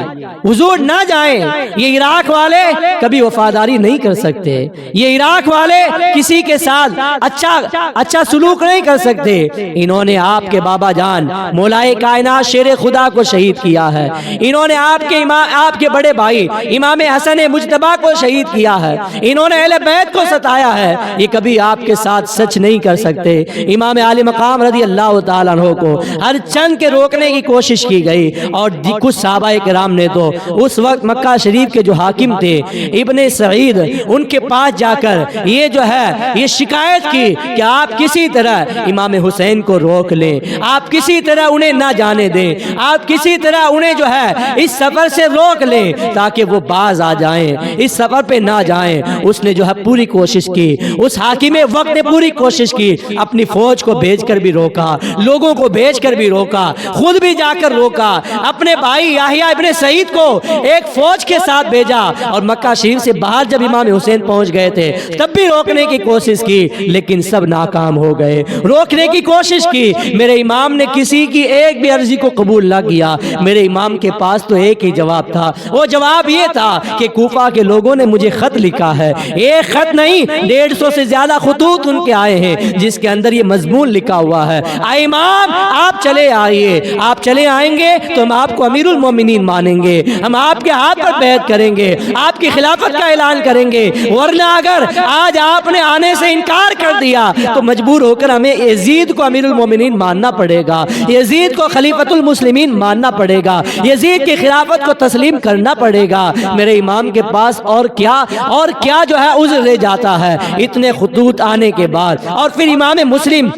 حضور نہ جائیں، یہ عراق والے کبھی وفاداری نہیں کر سکتے، یہ عراق والے کسی کے ساتھ اچھا سلوک نہیں کر سکتے، انہوں نے آپ کے بابا جان مولائے کائنات شیر خدا کو شہید کیا ہے، انہوں نے آپ کے بڑے بھائی امام حسن مجتبی کو شہید کیا ہے، انہوں نے اہل بیت کو ستایا ہے، یہ کبھی آپ کے ساتھ سچ نہیں کر سکتے۔ امام عالی مقام رضی اللہ تعالیٰ عنہ کو ہر چند کے روکنے کی کوشش کی گئی، اور کچھ صحابہ کرام نے تو اس وقت مکہ شریف کے جو حاکم تھے ابن سعید، ان کے پاس جا کر یہ جو ہے یہ شکایت کی کہ آپ کسی طرح امام حسین کو روک لیں، آپ کسی طرح انہیں نہ جانے دیں، آپ کسی طرح انہیں جو ہے اس سفر سے روک لیں تاکہ وہ باز آ جائیں، اس سفر پہ نہ جائیں۔ اس نے جو ہے پوری کوشش کی، اس حاکم وقت نے پوری کوشش کی، اپنی فوج کو بھیج کر بھی روکا، لوگوں کو بھیج کر بھی روکا، خود بھی جا کر روکا، اپنے بھائی یحییٰ ابن سعید کو ایک فوج کے ساتھ بھیجا، اور مکہ شریف سے باہر جب امام حسین پہنچ گئے تھے تب بھی روکنے کی کوشش کی، لیکن سب ناکام ہو گئے۔ روکنے کی کوشش کی، میرے امام نے کسی کی ایک بھی عرضی کو قبول نہ کیا۔ میرے امام کے پاس تو ایک ہی جواب تھا، وہ جواب یہ تھا کہ کوفہ کے لوگوں نے مجھے خط لکھا ہے، ایک خط نہیں 150 سے زیادہ خطوط ان کے آئے ہیں جس کے اندر یہ مضمون لکھا ہوا ہے، اے امام آپ چلے آئیے، آپ چلے آئیں گے تو ہم آپ کو امیر المومنین مانیں گے، ہم آپ کے ہاتھ پر بیعت کریں گے، آپ کی خلافت کا اعلان کریں گے، ورنہ اگر آج آپ نے آنے سے انکار کر دیا تو مجبور ہو کر ہمیں یزید کو امیر المومنین ماننا پڑے گا، یزید کو خلیفۃ المسلمین ماننا پڑے گا، یزید کی خلافت کو تسلیم کرنا پڑے گا۔ میرے امام کے پاس اور کیا جو ہے عذر رہ جاتا ہے اتنے خطوط آنے کے بعد۔ اور پھر امام مسلم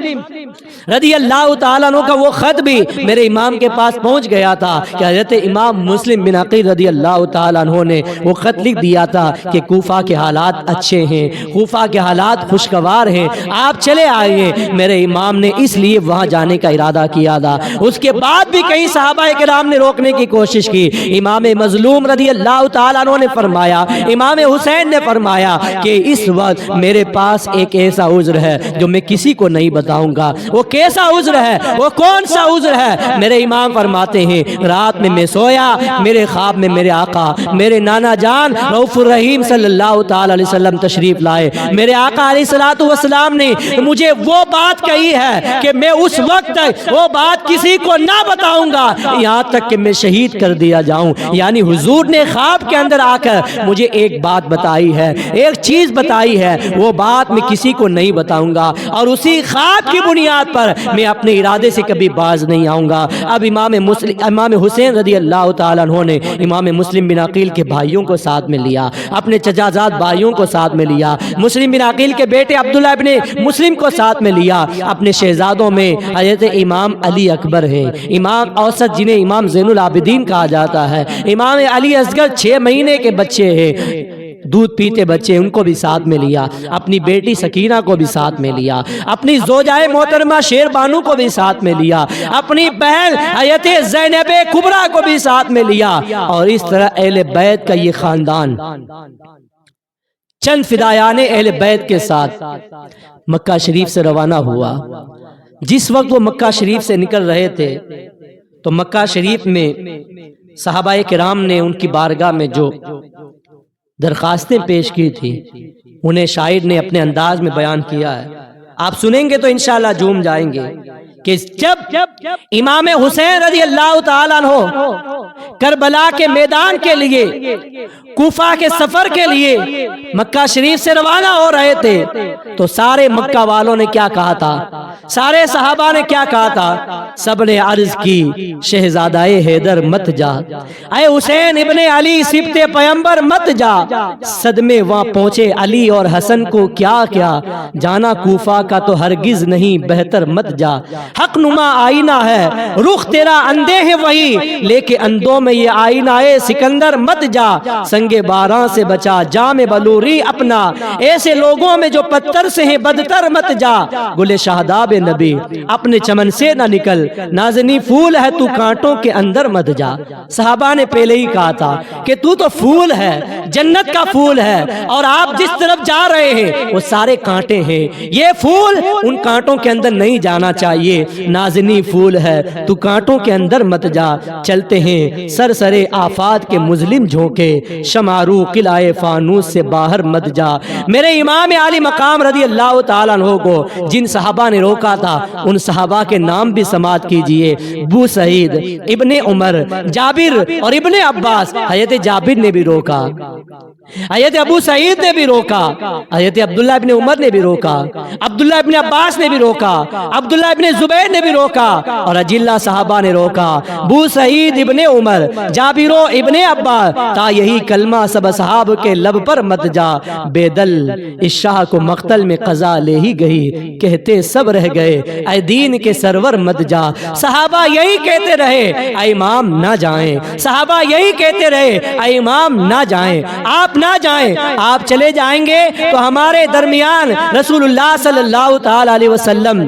رضی اللہ تعالیٰ عنہ کا وہ خط بھی میرے امام کے پاس پہنچ گیا تھا کہ حضرت امام مسلم بن عقیل رضی اللہ تعالیٰ عنہ نے وہ خط لکھ دیا تھا کہ کوفہ کے حالات اچھے ہیں، کوفہ کے حالات خوشگوار ہیں، آپ چلے آئیے۔ میرے امام نے اس لیے وہاں جانے کا ارادہ کیا تھا۔ اس کے بعد بھی کئی صحابہ کرام نے روکنے کی کوشش کی۔ امام مظلوم رضی اللہ تعالیٰ عنہ نے فرمایا، امام حسین نے فرمایا کہ اس وقت میرے پاس ایک ایسا عذر ہے جو میں کسی کو نہیں بتاؤں گا۔ وہ کیسا عذر ہے؟ وہ کون سا عذر ہے؟ میرے امام فرماتے ہیں رات میں میں سویا، میرے خواب میں میرے آقا میرے نانا جان رؤوف الرحیم صلی اللہ تعالی علیہ وسلم تشریف لائے۔ میرے آقا علیہ الصلوۃ والسلام نے مجھے وہ بات کہی ہے کہ میں اس وقت تک وہ بات کسی کو نہ بتاؤں گا یہاں تک کہ میں شہید کر دیا جاؤں۔ یعنی حضور نے خواب کے اندر آ کر مجھے ایک بات بتائی ہے، ایک چیز بتائی ہے، وہ بات میں کسی کو نہیں بتاؤں گا، اور اسی خواب کی بنیاد پر میں اپنے ارادے سے کبھی باز نہیں آؤں گا۔ اب امام حسین رضی اللہ تعالیٰ عنہ نے امام مسلم بن عقیل کے بھائیوں کو ساتھ میں لیا، اپنے چچا زاد بھائیوں کو ساتھ میں لیا، مسلم بن عقیل کے بیٹے عبداللہ ابن مسلم کو ساتھ میں لیا۔ اپنے شہزادوں میں حضرت امام علی اکبر ہے، امام اوسط جنہیں امام زین العابدین کہا جاتا ہے، امام علی اصغر 6 مہینے کے بچے ہیں، دودھ پیتے بچے، ان کو بھی ساتھ میں لیا، اپنی بیٹی سکینہ کو بھی ساتھ میں لیا، اپنی زوجائے محترمہ شیر بانو کو بھی ساتھ میں لیا، اپنی بہن حضرت زینب کبریٰ کو بھی ساتھ میں لیا، اور اس طرح اہل بیت کا یہ خاندان چند فدایان اہل بیت کے ساتھ مکہ شریف سے روانہ ہوا۔ جس وقت وہ مکہ شریف سے نکل رہے تھے تو مکہ شریف میں صحابہ کرام نے ان کی بارگاہ میں جو درخواستیں پیش کی تھی انہیں شاعر نے اپنے انداز میں بیان کیا ہے، آپ سنیں گے تو انشاءاللہ جھوم جائیں گے کہ جب امام حسین رضی اللہ تعالیٰ عنہ کربلا کے میدان کے لیے کوفہ کے سفر کے لیے مکہ شریف سے روانہ ہو رہے تھے تو سارے مکہ والوں نے کیا کہا تھا، سارے صحابہ نے کیا کہا تھا؟ سب نے عرض کی شہزادہ حیدر مت جا، اے حسین ابن علی صبت پیمبر مت جا، صدمے وہاں پہنچے علی اور حسن کو کیا کیا، جانا کوفہ کا تو ہرگز نہیں بہتر مت جا، حق نما آئینہ ہے رخ تیرا اندھے ہے وہی، لیکن اندھوں میں یہ آئینہ ہے سکندر مت جا، سنگ باراں سے بچا جام بلوری اپنا، ایسے لوگوں میں جو پتھر سے ہیں بدتر مت جا، گل شہداب نبی اپنے چمن سے نہ نکل، نازنی پھول ہے تو کانٹوں کے اندر مت جا۔ صحابہ نے پہلے ہی کہا تھا کہ تو پھول ہے، جنت کا پھول ہے، اور آپ جس طرف جا رہے ہیں وہ سارے کانٹے ہیں، یہ پھول ان کانٹوں کے اندر نہیں جانا چاہیے، نازنی پھول ہے تو کانٹوں کے اندر مت جا، چلتے ہیں سرسرے آفات کے مظلم جھونکے، شمارو قلعہ فانوس سے باہر مت جا۔ میرے امام علی مقام رضی اللہ تعالیٰ عنہ کو جن صحابہ نے روکا تھا ان صحابہ کے نام بھی سماعت کیجئے، ابو سعید، ابن عمر، جابر اور ابن عباس۔ حضرت جابر نے بھی روکا، حضرت ابو سعید نے بھی روکا، حضرت عبداللہ ابن عمر نے بھی روکا، عبداللہ ابن عباس نے بھی روکا، عبداللہ ابن زبیر نے بھی روکا، اور اجلہ صحابہ نے روکا، ابو سعید ابن عمر، جابر ابن عباس، تا یہی کلمہ سب صحاب کے لب پر مت جا، بے دل اس شاہ کو مقتل میں قضا لے ہی گئی، کہتے سب رہ گئے اے دین کے سرور مت جا۔ صحابہ یہی کہتے رہے اے امام نہ جائیں، صحابہ یہی کہتے رہے اے امام نہ جائیں، آپ نہ جائیں، آپ چلے جائیں گے تو ہمارے درمیان رسول اللہ صلی اللہ تعالی علیہ وسلم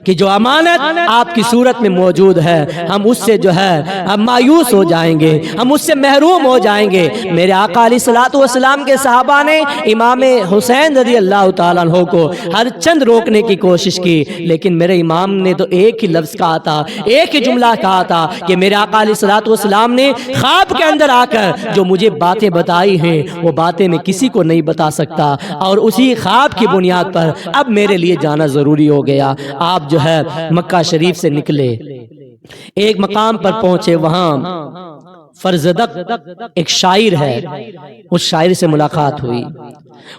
کی جو امانت آپ کی صورت میں موجود ہے ہم اس سے جو ہے ہم مایوس ہو جائیں گے، ہم اس سے محروم ہو جائیں گے۔ میرے آقا علیہ الصلوۃ والسلام کے صحابہ نے امام حسین رضی اللہ تعالیٰ عنہ کو ہر چند روکنے کی کوشش کی، لیکن میرے امام نے تو ایک ہی لفظ کہا تھا، ایک ہی جملہ کہا تھا کہ میرے آقا علیہ الصلوۃ والسلام نے خواب کے اندر آ کر جو مجھے باتیں بتائی ہیں وہ باتیں میں کسی کو نہیں بتا سکتا، اور اسی خواب کی بنیاد پر اب میرے لیے جانا ضروری ہو گیا۔ آپ جو ہے مکہ شریف سے نکلے، ایک مقام پر پہنچے، وہاں فرزدق ایک شاعر ہے، اس شاعر سے ملاقات ہوئی،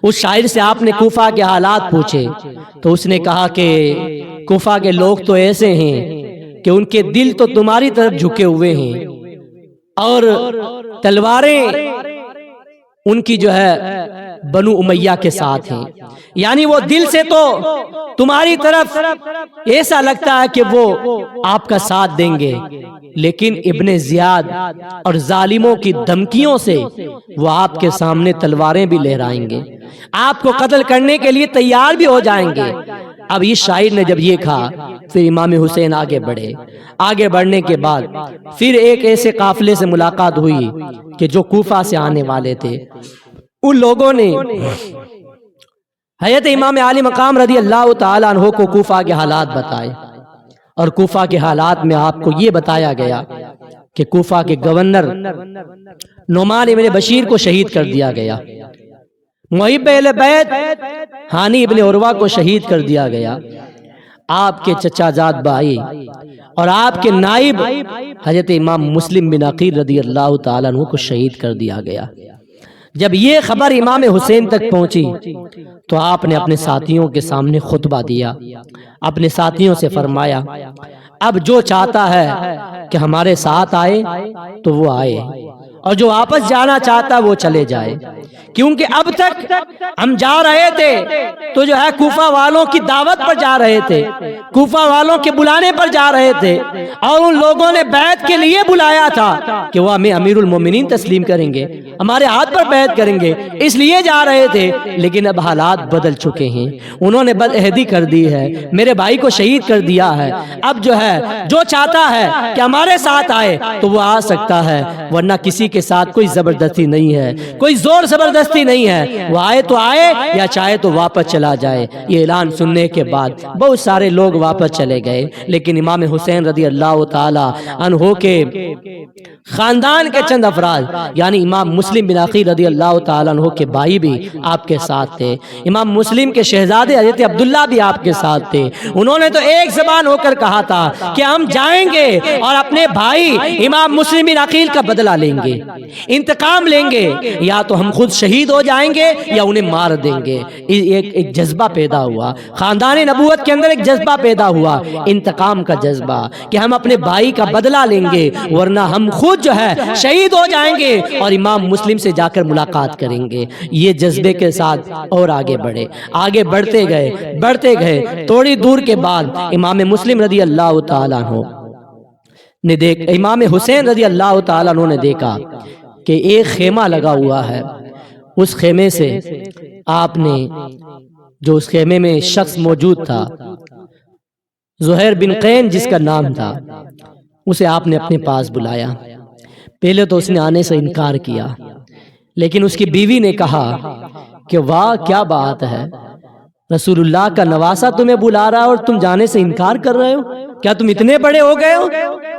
اس شاعر سے آپ نے کوفہ کے حالات پوچھے تو اس نے کہا کہ کوفہ کے لوگ تو ایسے ہیں کہ ان کے دل تو تمہاری طرف جھکے ہوئے ہیں، اور تلواریں ان کی جو ہے بنو امیہ کے ساتھ ہیں، یعنی وہ دل سے تو تمہاری طرف ایسا لگتا ہے کہ وہ آپ کا ساتھ دیں گے، لیکن ابن زیاد اور ظالموں کی دھمکیوں سے وہ آپ کے سامنے تلواریں بھی لہرائیں گے، آپ کو قتل کرنے کے لیے تیار بھی ہو جائیں گے۔ اب اس شاعر نے جب یہ کہا پھر امام حسین آگے بڑھے، آگے بڑھنے کے بعد پھر ایک ایسے قافلے سے ملاقات ہوئی کہ جو کوفہ سے آنے والے تھے، ان لوگوں نے حضرت امام عالی مقام رضی اللہ تعالیٰ عنہ کو کوفہ کے حالات بتائے، اور کوفہ کے حالات میں آپ کو یہ بتایا گیا کہ کوفہ کے گورنر نعمان ابن بشیر کو شہید کر دیا گیا، محب اہل بیت ہانی ابن عروہ کو شہید کر دیا گیا، آپ کے چچا زاد بھائی اور آپ کے نائب حضرت امام مسلم بن عقیل رضی اللہ تعالیٰ عنہ کو شہید کر دیا گیا۔ جب یہ خبر امام حسین تک پہنچی تو آپ نے اپنے ساتھیوں کے سامنے خطبہ دیا، اپنے ساتھیوں سے فرمایا اب جو چاہتا ہے کہ ہمارے ساتھ آئے تو وہ آئے، اور جو واپس جانا چاہتا وہ چلے جائے، کیونکہ اب تک ہم جا رہے تھے تو جو ہے کوفہ والوں کی دعوت پر جا رہے تھے، کوفہ والوں کے بلانے پر جا رہے تھے، اور ان لوگوں نے بیعت کے لیے بلایا تھا کہ وہ ہمیں امیر المومنین تسلیم کریں گے، ہمارے ہاتھ پر بیعت کریں گے، اس لیے جا رہے تھے۔ لیکن اب حالات بدل چکے ہیں، انہوں نے بدعہدی کر دی ہے، میرے بھائی کو شہید کر دیا ہے، اب جو ہے جو چاہتا ہے کہ ہمارے ساتھ آئے تو وہ آ سکتا ہے، ورنہ کسی کے ساتھ کوئی زبردستی نہیں ہے، کوئی زور زبردستی نہیں ہے، وہ آئے تو آئے یا چاہے تو واپس چلا جائے۔ یہ اعلان سننے کے بعد بہت سارے لوگ واپس چلے گئے، لیکن امام حسین رضی اللہ تعالی عنہ کے خاندان کے چند افراد یعنی امام مسلم بن عقیل رضی اللہ تعالیٰ عنہ کے بھائی بھی آپ کے ساتھ تھے، امام مسلم کے شہزادے حضرت عبداللہ بھی آپ کے ساتھ تھے۔ انہوں نے تو ایک زبان ہو کر کہا تھا کہ ہم جائیں گے اور اپنے بھائی امام مسلم بن عقیل کا بدلہ لیں گے، انتقام لیں گے، یا تو ہم خود شہید ہو جائیں گے یا انہیں مار دیں گے۔ ایک جذبہ پیدا ہوا خاندان نبوت کے اندر، ایک جذبہ پیدا ہوا انتقام کا جذبہ کہ ہم اپنے بھائی کا بدلہ لیں گے، ورنہ ہم خود جو ہے شہید ہو جائیں گے اور امام مسلم سے جا کر ملاقات کریں گے۔ یہ جذبے کے ساتھ اور آگے بڑھے، آگے بڑھتے گئے، تھوڑی دور کے بعد امام مسلم رضی اللہ تعالیٰ عنہ نے امام حسین رضی اللہ تعالیٰ عنہ نے دیکھا کہ ایک خیمہ لگا ہوا ہے، اس خیمے سے آپ نے جو اس خیمے میں شخص موجود تھا زہیر بن قین جس کا نام تھا، اسے آپ نے اپنے پاس بلایا۔ پہلے تو اس نے آنے سے انکار کیا، لیکن اس کی بیوی نے کہا کہ واہ کیا بات ہے، رسول اللہ کا نواسہ تمہیں بلا رہا ہے اور تم جانے سے انکار کر رہے ہو؟ کیا تم اتنے بڑے ہو گئے ہو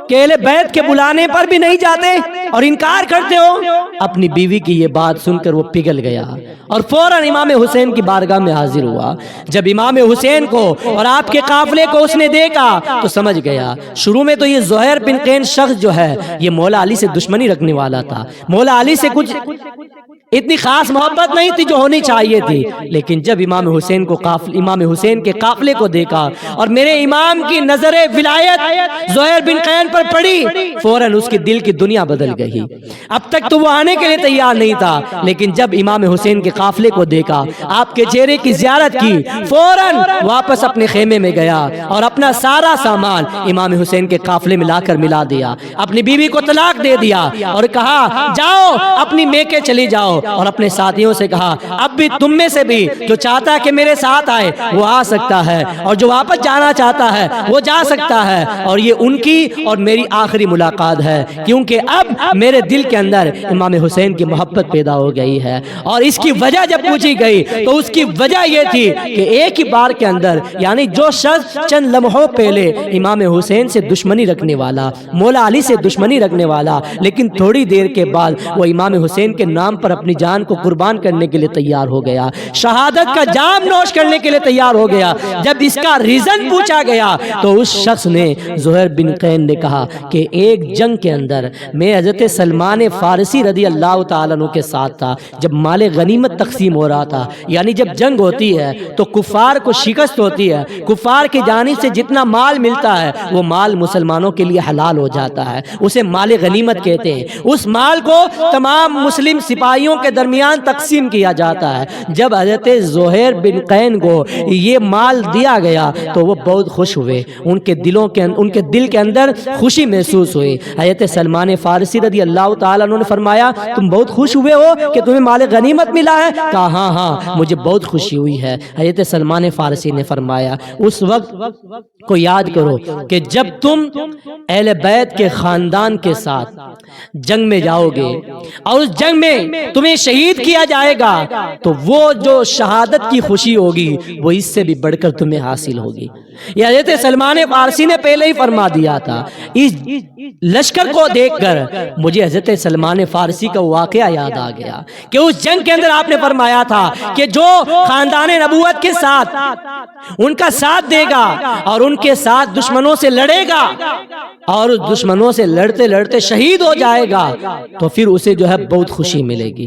کہ اہل بیت کے بلانے پر بھی نہیں جاتے اور انکار کرتے ہو؟ اپنی بیوی کی یہ بات سن کر وہ پگھل گیا اور فوراً امام حسین کی بارگاہ میں حاضر ہوا۔ جب امام حسین کو اور آپ کے قافلے کو اس نے دیکھا تو سمجھ گیا۔ شروع میں تو یہ زہیر بن قین شخص جو ہے یہ مولا علی سے دشمنی رکھنے والا تھا، مولا علی سے کچھ اتنی خاص محبت نہیں تھی جو ہونی چاہیے تھی، لیکن جب امام حسین کے قافلے کو دیکھا اور میرے امام کی نظر ولایت زہیر بن قین پر پڑی، فوراً اس کے دل کی دنیا بدل گئی۔ اب تک تو وہ آنے کے لیے تیار نہیں تھا، لیکن جب امام حسین کے قافلے کو دیکھا، آپ کے چہرے کی زیارت کی، فوراً واپس اپنے خیمے میں گیا اور اپنا سارا سامان امام حسین کے قافلے میں لا کر ملا دیا، اپنی بیوی کو طلاق دے دیا اور کہا جاؤ اپنی میکے چلی جاؤ، اور اپنے ساتھیوں سے کہا اب بھی تم میں سے بھی جو چاہتا ہے کہ میرے ساتھ آئے وہ آ سکتا ہے، اور جو واپس جانا چاہتا ہے وہ جا سکتا ہے، اور یہ ان کی اور میری آخری ملاقات ہے، کیونکہ اب میرے دل کے اندر امام حسین کی محبت پیدا ہو گئی ہے۔ اور اس کی وجہ جب پوچھی گئی تو اس کی وجہ یہ تھی کہ ایک ہی بار کے اندر یعنی جو شخص چند لمحوں پہلے امام حسین سے دشمنی رکھنے والا، مولا علی سے دشمنی رکھنے والا، لیکن تھوڑی دیر کے بعد وہ امام حسین کے نام پر اپنی جان کو قربان کرنے کے لیے تیار ہو گیا، شہادت کا جام نوش کرنے کے لیے تیار ہو گیا۔ جب اس کا ریزن پوچھا گیا تو اس شخص نے زہیر بن قین نے کہا کہ ایک جنگ کے اندر میں حضرت سلمان فارسی رضی اللہ تعالیٰ عنہ کے ساتھ تھا، جب مال غنیمت تقسیم ہو رہا تھا، یعنی جب جنگ ہوتی ہے تو کفار کو شکست ہوتی ہے، کفار کی جانب سے جتنا مال ملتا ہے وہ مال مسلمانوں کے لیے حلال ہو جاتا ہے، اسے مال غنیمت کہتے ہیں۔ اس مال کو تمام مسلم سپاہیوں کے درمیان تقسیم کیا جاتا ہے۔ جب حضرت زہیر بن قین کو یہ مال دیا گیا تو وہ بہت خوش ہوئے، ان کے دل کے اندر خوشی محسوس ہوئی۔ حضرت سلمان فارسی رضی اللہ تعالیٰ عنہ نے فرمایا تم بہت خوش ہوئے ہو کہ تمہیں مال غنیمت ملا ہے؟ کہا ہاں مجھے بہت خوشی ہوئی ہے۔ حضرت سلمان فارسی نے فرمایا اس وقت کو یاد کرو کہ جب تم اہل بیت کے خاندان کے ساتھ جنگ میں جاؤ گے اور اس جنگ میں تمہیں تمہیں شہید کیا جائے گا تو وہ جو شہادت کی خوشی ہوگی وہ اس سے بھی بڑھ کر تمہیں حاصل ہوگی۔ یہ حضرت سلمان فارسی نے پہلے ہی فرما دیا تھا۔ اس لشکر کو دیکھ کر مجھے حضرت سلمان فارسی کا واقعہ یاد آ گیا کہ اس جنگ کے اندر آپ نے فرمایا تھا کہ جو خاندان نبوت کے ساتھ ان کا ساتھ دے گا اور ان کے ساتھ دشمنوں سے لڑے گا اور اس دشمنوں سے لڑتے لڑتے شہید ہو جائے گا تو پھر اسے جو ہے بہت خوشی ملے گی،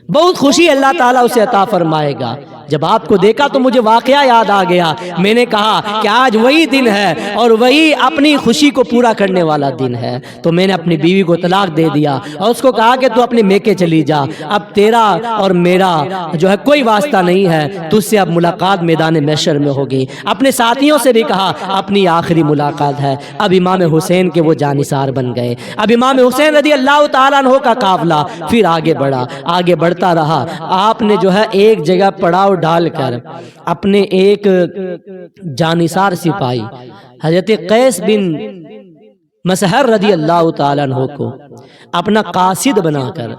بہت خوشی اللہ تعالیٰ اسے عطا فرمائے گا۔ جب آپ کو دیکھا تو مجھے واقعہ یاد آ گیا، میں نے کہا کہ آج وہی دن ہے اور وہی اپنی خوشی کو پورا کرنے والا دن ہے، تو میں نے اپنی بیوی کو طلاق دے دیا اور اس کو کہا کہ تو اپنے میکے چلی جا، اب تیرا اور میرا جو ہے کوئی واسطہ نہیں ہے، تجھ سے اب ملاقات میدان محشر میں ہوگی۔ اپنے ساتھیوں سے بھی کہا اپنی آخری ملاقات ہے۔ اب امام حسین کے وہ جانثار بن گئے۔ اب امام حسین رضی اللہ تعالیٰ عنہ کا قافلہ پھر آگے بڑھا، آگے بڑھتا رہا۔ آپ نے جو ہے ایک جگہ پڑاؤ ڈال کر اپنے ایک جانثار سپاہی حضرت قیس بن مسہر رضی اللہ تعالیٰ عنہ کو اپنا قاصد بنا کر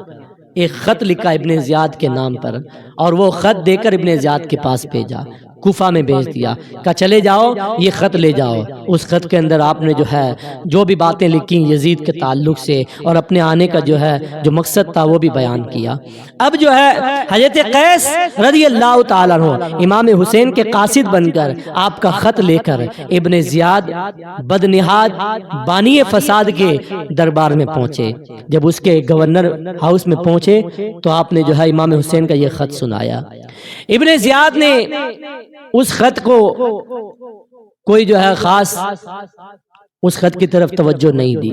ایک خط لکھا ابن زیاد کے نام پر، اور وہ خط دے کر ابن زیاد کے پاس بھیجا، کوفہ میں بھیج دیا، کہا چلے جاؤ یہ خط لے جاؤ۔ اس خط کے اندر آپ نے جو ہے جو بھی باتیں لکھی یزید کے تعلق سے اور اپنے آنے کا جو ہے جو مقصد تھا وہ بھی بیان کیا۔ اب جو ہے حضرت قیس رضی اللہ تعالیٰ عنہ امام حسین کے قاصد بن کر آپ کا خط لے کر ابن زیاد بدنہاد بانی فساد کے دربار میں پہنچے۔ جب اس کے گورنر ہاؤس میں پہنچے تو آپ نے جو ہے امام حسین کا یہ خط سنایا۔ ابن زیاد نے اس خط کو کوئی جو ہے خاص اس خط کی طرف توجہ نہیں دی،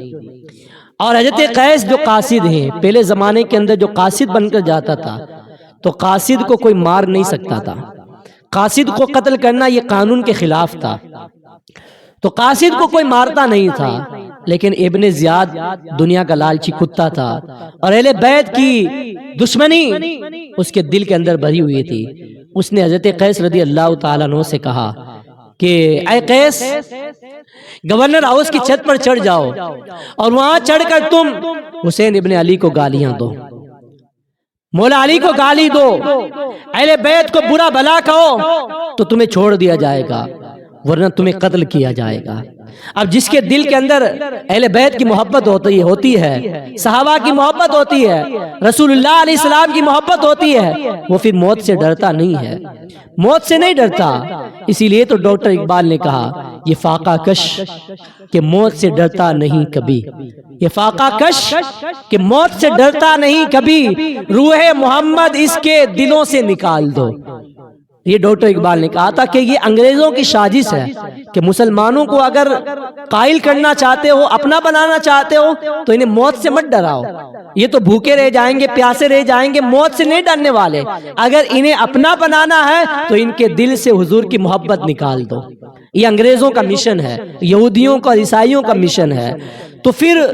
اور حضرت قیس جو قاصد ہیں، پہلے زمانے کے اندر جو قاصد بن کر جاتا تھا تو قاصد کو کوئی مار نہیں سکتا تھا، قاصد کو قتل کرنا یہ قانون کے خلاف تھا، تو قاصد کو کوئی مارتا نہیں تھا۔ لیکن ابن زیاد دنیا کا لالچی کتا تھا اور اہل بیت کی دشمنی اس کے دل کے اندر بھری ہوئی تھی۔ اس نے حضرت قیس رضی اللہ تعالیٰ عنہ سے کہا کہ اے قیس، گورنر ہاؤس کی چھت پر چڑھ جاؤ اور وہاں چڑھ کر تم حسین ابن علی کو گالیاں دو، مولا علی کو گالی دو، اہل بیت کو برا بھلا کہو تو تمہیں چھوڑ دیا جائے گا، ورنہ تمہیں قتل کیا جائے گا۔ اب جس کے دل کے اندر اہل بیت کی محبت ہوتی ہے، صحابہ کی محبت ہوتی ہے، رسول اللہ علیہ السلام کی محبت ہوتی ہے، وہ پھر موت سے ڈرتا نہیں ہے، موت سے نہیں ڈرتا۔ اسی لیے تو ڈاکٹر اقبال نے کہا یہ فاقہ کش کہ موت سے ڈرتا نہیں کبھی، یہ فاقہ کش کہ موت سے ڈرتا نہیں کبھی، روح محمد اس کے دلوں سے نکال دو۔ یہ ڈاکٹر اقبال نے کہا تھا کہ یہ انگریزوں کی سازش ہے کہ مسلمانوں کو اگر قائل کرنا چاہتے ہو، اپنا بنانا چاہتے ہو تو انہیں موت سے مت ڈراؤ، یہ تو بھوکے رہ جائیں گے، پیاسے رہ جائیں گے، موت سے نہیں ڈرنے والے۔ اگر انہیں اپنا بنانا ہے تو ان کے دل سے حضور کی محبت نکال دو۔ یہ انگریزوں کا مشن ہے، یہودیوں کا، عیسائیوں کا مشن ہے۔ تو پھر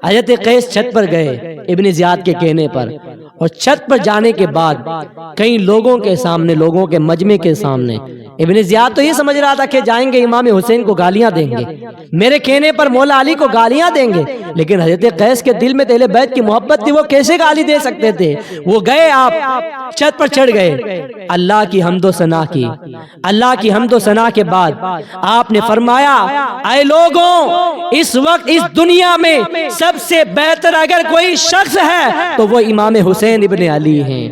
حضرت قیس چھت پر گئے ابن زیاد کے کہنے پر، اور چھت پر جانے کے بعد کئی لوگوں کے سامنے، لوگوں کے مجمع کے سامنے، ابن زیاد تو یہ سمجھ رہا تھا کہ جائیں گے امام حسین کو گالیاں دیں گے، میرے کہنے پر مولا علی کو گالیاں دیں گے، لیکن حضرت قیس کے دل میں اہل بیت کی محبت تھی، وہ کیسے گالی دے سکتے تھے؟ وہ گئے، آپ چھت پر چڑھ گئے، اللہ کی حمد و ثنا کی، اللہ کی حمد و ثنا کے بعد آپ نے فرمایا اے لوگوں، اس وقت اس دنیا میں سب سے بہتر اگر کوئی شخص ہے تو وہ امام حسین ابن علی ہیں۔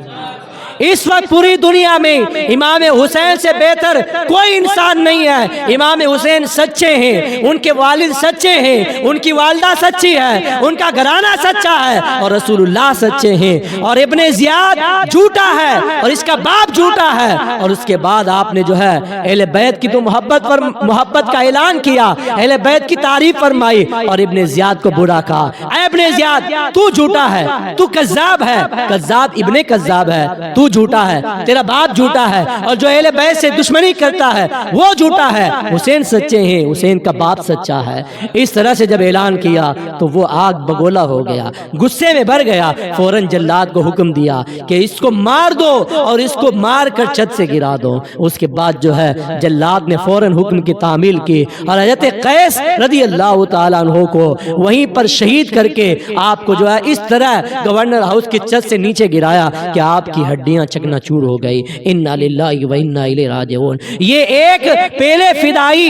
اس وقت پوری دنیا میں امام حسین سے بہتر کوئی انسان نہیں ہے۔ امام حسین سچے ہیں، ان کے والد سچے ہیں، ان کی والدہ سچی ہے، ان کا گھرانہ سچا ہے، اور رسول اللہ سچے ہیں، اور ابن زیاد جھوٹا ہے اور اس کا باپ جھوٹا ہے۔ اور اس کے بعد آپ نے جو ہے اہل بیت کی تو محبت کا اعلان کیا، اہل بیت کی تعریف فرمائی، اور ابن زیاد کو برا کہا اے ابن زیاد تو جھوٹا ہے، تو کذاب ہے، کذاب ابن کذاب ہے، تو تو جھوٹا ہے، تیرا باپ جھوٹا ہے، اور جو اہل بیت سے دشمنی کرتا ہے وہ جھوٹا ہے، حسین سچے ہیں، حسین کا باپ سچا ہے۔ اس طرح سے جب اعلان کیا تو وہ آگ بگولا ہو گیا، غصے میں بھر گیا، فوراً جلاد کو حکم دیا کہ اس کو مار دو اور اس کو مار کر چھت سے گرا دو۔ اس کے بعد جو ہے جلاد نے فوراً حکم کی تعمیل کی اور حضرت قیس رضی اللہ تعالیٰ عنہ کو وہیں پر شہید کر کے آپ کو جو ہے اس طرح گورنر ہاؤس کی چھت سے نیچے گرایا کہ آپ کی ہڈیاں چکنا چور ہو گئی۔ انا للہ و انا الیہ راجعون۔ یہ ایک پہلے فدائی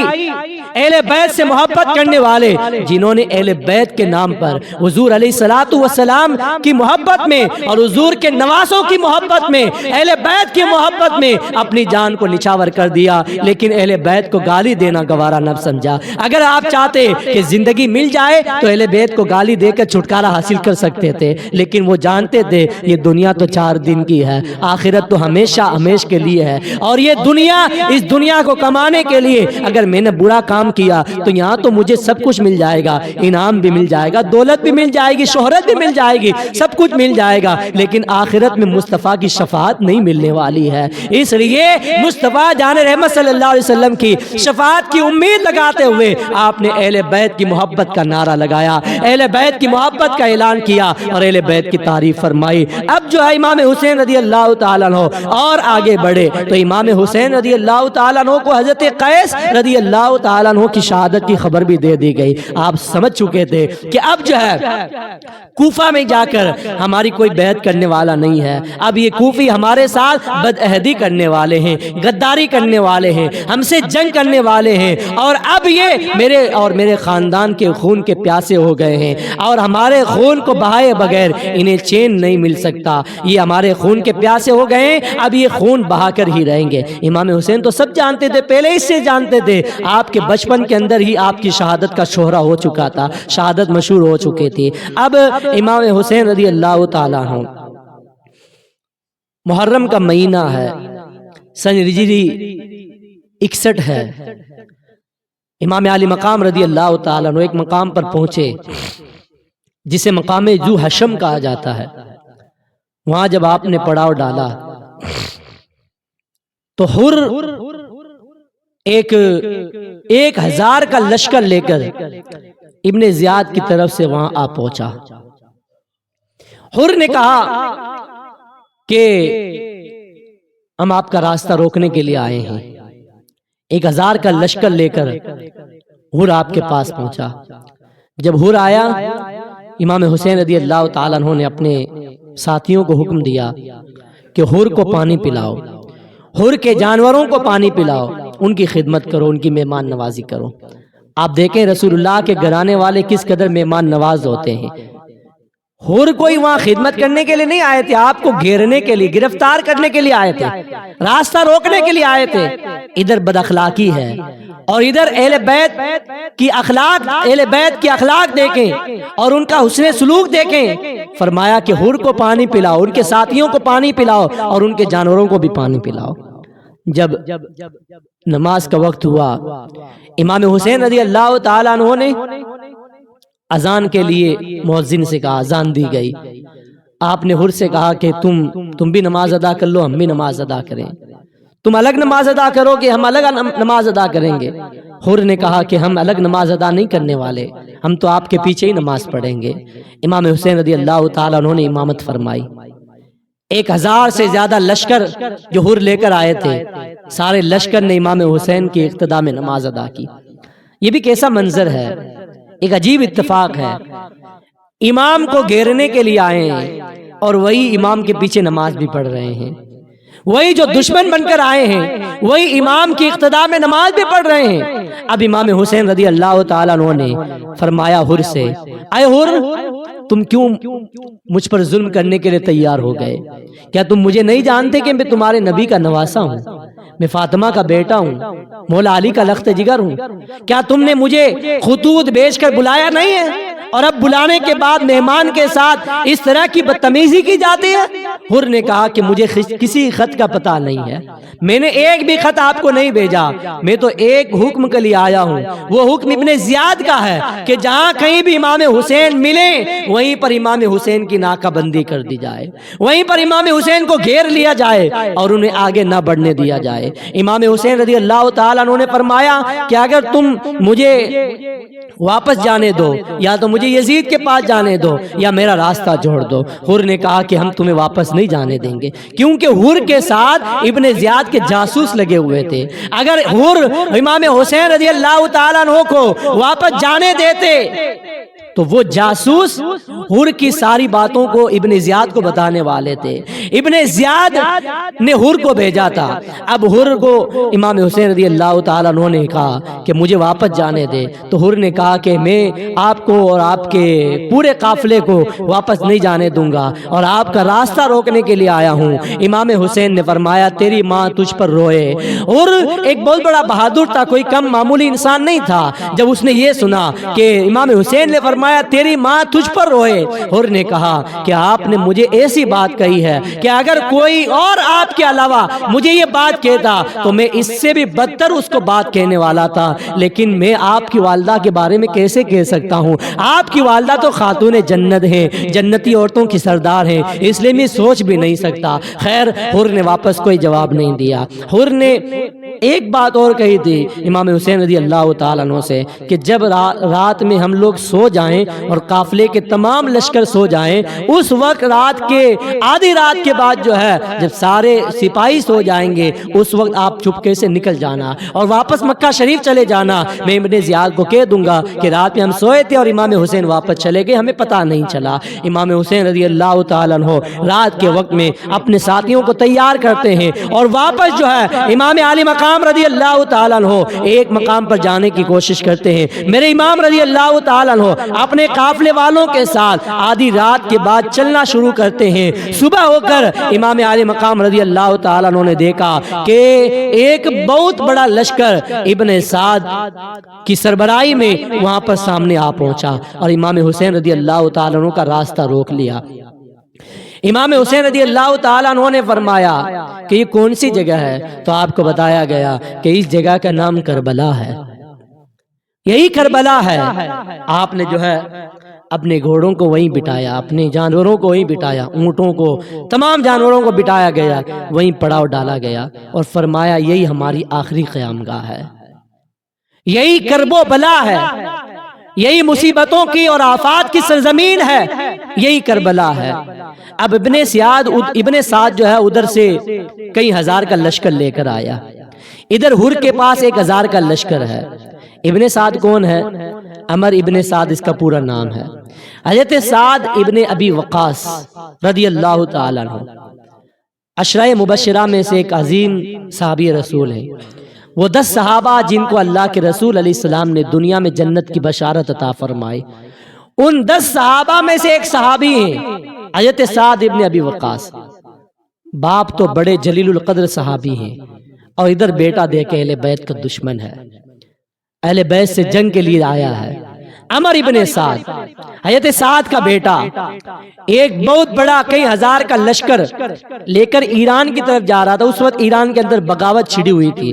اہل بیت سے محبت کرنے والے، جنہوں نے اہل بیت کے نام پر حضور علیہ الصلوۃ والسلام کی محبت میں اور حضور کے نواسوں کی محبت میں، اہل بیت کی محبت میں اپنی جان کو نچھاور کر دیا، لیکن اہل بیت کو گالی دینا گوارا نہ سمجھا۔ اگر آپ چاہتے کہ زندگی مل جائے تو اہل بیت کو گالی دے کر چھٹکارا حاصل کر سکتے تھے، لیکن وہ جانتے تھے یہ دنیا تو 4 دن کی ہے، آخرت تو ہمیشہ ہمیش کے لیے ہے، اور یہ دنیا، اس دنیا کو کمانے کے لیے اگر میں نے برا کام کیا تو یہاں تو مجھے سب کچھ مل جائے گا، انعام بھی مل جائے گا، دولت بھی مل جائے گی، شہرت بھی مل جائے گی، سب کچھ مل جائے گا، لیکن آخرت میں مصطفیٰ کی شفاعت نہیں ملنے والی ہے۔ اس لیے مصطفیٰ جان رحمت صلی اللہ علیہ وسلم کی شفاعت کی امید لگاتے ہوئے آپ نے اہل بیت کی محبت کا نعرہ لگایا، اہل بیت کی محبت کا اعلان کیا اور اہل بیت کی تعریف فرمائی۔ اب جو ہے امام حسین رضی اللہ تعالیٰ عنہ اور آگے بڑھے تو امام حسین رضی اللہ تعالیٰ عنہ کو حضرت قیس رضی اللہ تعالیٰ عنہ کی شہادت کی خبر بھی دے دی گئی۔ آپ سمجھ چکے تھے کہ اب جو ہے کوفہ میں جا کر ہماری کوئی بیعت کرنے والا نہیں ہے، اب یہ کوفی ہمارے ساتھ بدعہدی کرنے والے ہیں، غداری کرنے والے ہیں، ہم سے جنگ کرنے والے ہیں، اور اب یہ میرے اور میرے خاندان کے خون کے پیاسے ہو گئے ہیں، اور ہمارے خون کو بہائے بغیر انہیں چین نہیں مل سکتا، یہ ہمارے خون کے پیاسے ہو گئے ہیں، اب یہ خون بہا کر ہی رہیں گے۔ امام حسین تو سب جانتے تھے، پہلے اس سے جانتے تھے، آپ کے بچپن کے اندر ہی آپ کی شہادت کا شہرہ ہو چکا تھا، شہادت مشہور ہو چکی تھی۔ اب امام حسین رضی اللہ تعالیٰ عنہ، محرم کا مہینہ ہے، سن ہجری 61 ہے، امام علی مقام رضی اللہ تعالیٰ عنہ ایک مقام پر پہنچے جسے مقام ذو حشم کہا جاتا ہے۔ وہاں جب آپ نے پڑاؤ ڈالا تو حر ایک 1000 کا لشکر لے کر ابن زیاد کی طرف سے وہاں آ پہنچا۔ حر نے کہا کہ ہم آپ کا راستہ روکنے کے لیے آئے ہیں۔ 1000 کا لشکر لے کر حر آپ کے پاس پہنچا۔ جب حر آیا، امام حسین رضی اللہ تعالیٰ عنہ نے اپنے ساتھیوں کو حکم دیا کہ حر کو پانی پلاؤ، حر کے جانوروں کو پانی پلاؤ، ان کی خدمت کرو، ان کی مہمان نوازی کرو۔ آپ دیکھیں رسول اللہ کے گھرانے والے کس قدر مہمان نواز ہوتے ہیں۔ حر کوئی وہاں خدمت کرنے کے لیے نہیں آئے تھے، آپ کو گھیرنے کے لیے، گرفتار کرنے کے لیے آئے تھے، راستہ روکنے کے لیے آئے تھے۔ ادھر بد اخلاقی ہے اور ادھر اہل بیت کی اخلاق، اہل بیت کی اخلاق دیکھیں اور ان کا حسن سلوک دیکھیں۔ فرمایا کہ حر کو پانی پلاؤ، ان کے ساتھیوں کو پانی پلاؤ اور ان کے جانوروں کو بھی پانی پلاؤ۔ جب نماز کا وقت ہوا، امام حسین رضی اللہ تعالیٰ عنہ نے اذان کے لیے مؤذن سے کہا، اذان دی گئی۔ آپ نے حر سے کہا کہ تم بھی نماز ادا کر لو، ہم بھی نماز ادا کریں، تم الگ نماز ادا کرو کہ ہم الگ نماز ادا کریں گے؟ حر نے کہا کہ ہم الگ نماز ادا نہیں کرنے والے، ہم تو آپ کے پیچھے ہی نماز پڑھیں گے۔ امام حسین رضی اللہ تعالیٰ عنہ نے امامت فرمائی۔ 1000 سے زیادہ لشکر جو حر لے کر آئے تھے، سارے لشکر نے امام حسین کی اقتداء میں نماز ادا کی۔ یہ بھی کیسا منظر ہے، ایک عجیب اتفاق ہے۔ امام کو گھیرنے کے لیے آئے ہیں اور وہی امام کے پیچھے نماز بھی پڑھ رہے ہیں، وہی جو دشمن بن کر آئے ہیں وہی امام کی اقتداء میں نماز بھی پڑھ رہے ہیں۔ اب امام حسین رضی اللہ تعالیٰ عنہ نے فرمایا حر سے، اے حر، تم کیوں مجھ پر ظلم کرنے کے لیے تیار ہو گئے؟ کیا تم مجھے نہیں جانتے کہ میں تمہارے نبی کا نواسا ہوں؟ میں فاطمہ کا بیٹا ہوں، مولا علی کا لخت جگر ہوں، کیا تم نے مجھے خطوط بھیج کر بلایا نہیں ہے؟ اور اب بلانے کے بعد مہمان کے ساتھ اس طرح کی بدتمیزی کی جاتی ہے؟ حر نے کہا کہ مجھے کسی خط کا پتہ نہیں ہے، میں نے ایک بھی خط آپ کو نہیں بھیجا، میں تو ایک حکم کے لیے آیا ہوں، وہ حکم ابن زیاد کا ہے کہ جہاں کہیں بھی امام حسین ملیں وہیں پر امام حسین کی ناکہ بندی کر دی جائے، وہیں پر امام حسین کو گھیر لیا جائے اور انہیں آگے نہ بڑھنے دیا جائے۔ امام حسین رضی اللہ تعالیٰ عنہ نے فرمایا کہ اگر تم مجھے واپس جانے دو یا تو مجھے یزید کے پاس جانے دو یا میرا راستہ جوڑ دو۔ حر نے کہا کہ ہم تمہیں واپس نہیں جانے دیں گے، کیونکہ حر کے ساتھ ابن زیاد کے جاسوس لگے ہوئے تھے۔ اگر حر امام حسین رضی اللہ تعالیٰ عنہ کو واپس جانے دیتے تو وہ جاسوس حر کی ساری باتوں کو ابن زیاد کو بتانے والے تھے۔ ابن زیاد نے حر کو بھیجا تھا۔ اب حر کو امام حسین رضی اللہ تعالیٰ عنہ نے کہا کہ مجھے واپس جانے دے، تو حر نے کہا کہ میں آپ کو اور آپ کے پورے قافلے کو واپس نہیں جانے دوں گا اور آپ کا راستہ روکنے کے لیے آیا ہوں۔ امام حسین نے فرمایا تیری ماں تجھ پر روئے۔ اور ایک بہت بڑا بہادر تھا، کوئی کم معمولی انسان نہیں تھا۔ جب اس نے یہ سنا کہ امام حسین نے فرمایا تیری ماں تجھ پر روئے، حر نے کہا کہ آپ نے مجھے ایسی بات کہی ہے کہ اگر کوئی اور آپ کے علاوہ مجھے یہ بات کہتا تو میں اس سے بھی بدتر اس کو بات کہنے والا تھا، لیکن میں آپ کی والدہ کے بارے میں کیسے کہہ سکتا ہوں؟ آپ کی والدہ تو خاتون جنت ہیں، جنتی عورتوں کی سردار ہیں، اس لیے میں سوچ بھی نہیں سکتا۔ خیر حر نے واپس کوئی جواب نہیں دیا۔ حر نے ایک بات اور کہی تھی امام حسین رضی اللہ تعالیٰ عنہ سے کہ جب رات میں ہم لوگ سو جائیں اور قافلے کے تمام لشکر سو جائیں، اس وقت رات کے آدھی رات کے بعد جو ہے جب سارے سپاہی سو جائیں گے اس وقت آپ چپکے سے نکل جانا اور واپس مکہ شریف چلے جانا۔ میں ابن زیاد کو کہہ دوں گا کہ رات میں ہم سوئے تھے اور امام حسین واپس چلے گئے، ہمیں پتہ نہیں چلا۔ امام حسین رضی اللہ تعالیٰ عنہ رات کے وقت میں اپنے ساتھیوں کو تیار کرتے ہیں اور واپس جو ہے امام علی مقام رضی اللہ تعالیٰ عنہ ایک مقام پر جانے کی کوشش کرتے ہیں۔ میرے امام رضی اللہ تعالیٰ عنہ اپنے قافلے والوں کے ساتھ آدھی رات کے بعد چلنا شروع کرتے ہیں۔ صبح ہو کر امام علی مقام رضی اللہ تعالیٰ عنہ نے دیکھا کہ ایک بہت بڑا لشکر ابن سعد کی سربراہی میں وہاں پر سامنے آ پہنچا اور امام حسین رضی اللہ تعالیٰ عنہ کا راستہ روک لیا۔ امام حسین رضی اللہ تعالیٰ عنہ نے فرمایا کہ یہ کون سی جگہ ہے؟ تو آپ کو بتایا گیا کہ اس جگہ کا نام کربلا ہے، یہی کربلا ہے۔ آپ نے جو ہے اپنے گھوڑوں کو وہیں بٹایا، اپنے جانوروں کو وہیں بٹایا، اونٹوں کو، تمام جانوروں کو بٹایا گیا، وہیں پڑاؤ ڈالا گیا اور فرمایا یہی ہماری آخری قیام گاہ ہے، یہی کرب و بلا ہے، یہی مصیبتوں کی اور آفات کی سرزمین ہے، یہی کربلا ہے۔ اب ابن سعد جو ہے ادھر سے کئی ہزار کا لشکر لے کر آیا، ادھر حر کے پاس 1000 کا لشکر ہے۔ ابن سعد کون ہے؟ عمر ابن سعد اس کا پورا نام ہے۔ حضرت سعد ابن ابی وقاص رضی اللہ تعالیٰ عنہ عشرہ مبشرہ میں سے ایک عظیم صحابی رسول ہے۔ وہ 10 صحابہ جن کو اللہ کے رسول علیہ السلام نے دنیا میں جنت کی بشارت عطا فرمائی، ان 10 صحابہ میں سے ایک صحابی ہیں حضرت سعد ابن ابی وقاص۔ باپ تو بڑے جلیل القدر صحابی ہیں اور ادھر بیٹا دے کے اہل بیت کا دشمن ہے، اہل بیت سے جنگ کے لیے آیا ہے۔ عمر ابن سعد حضرت سعد کا بیٹا ایک بہت بڑا کئی ہزار کا لشکر لے کر ایران کی طرف جا رہا تھا۔ اس وقت ایران کے اندر بغاوت چھڑی ہوئی تھی،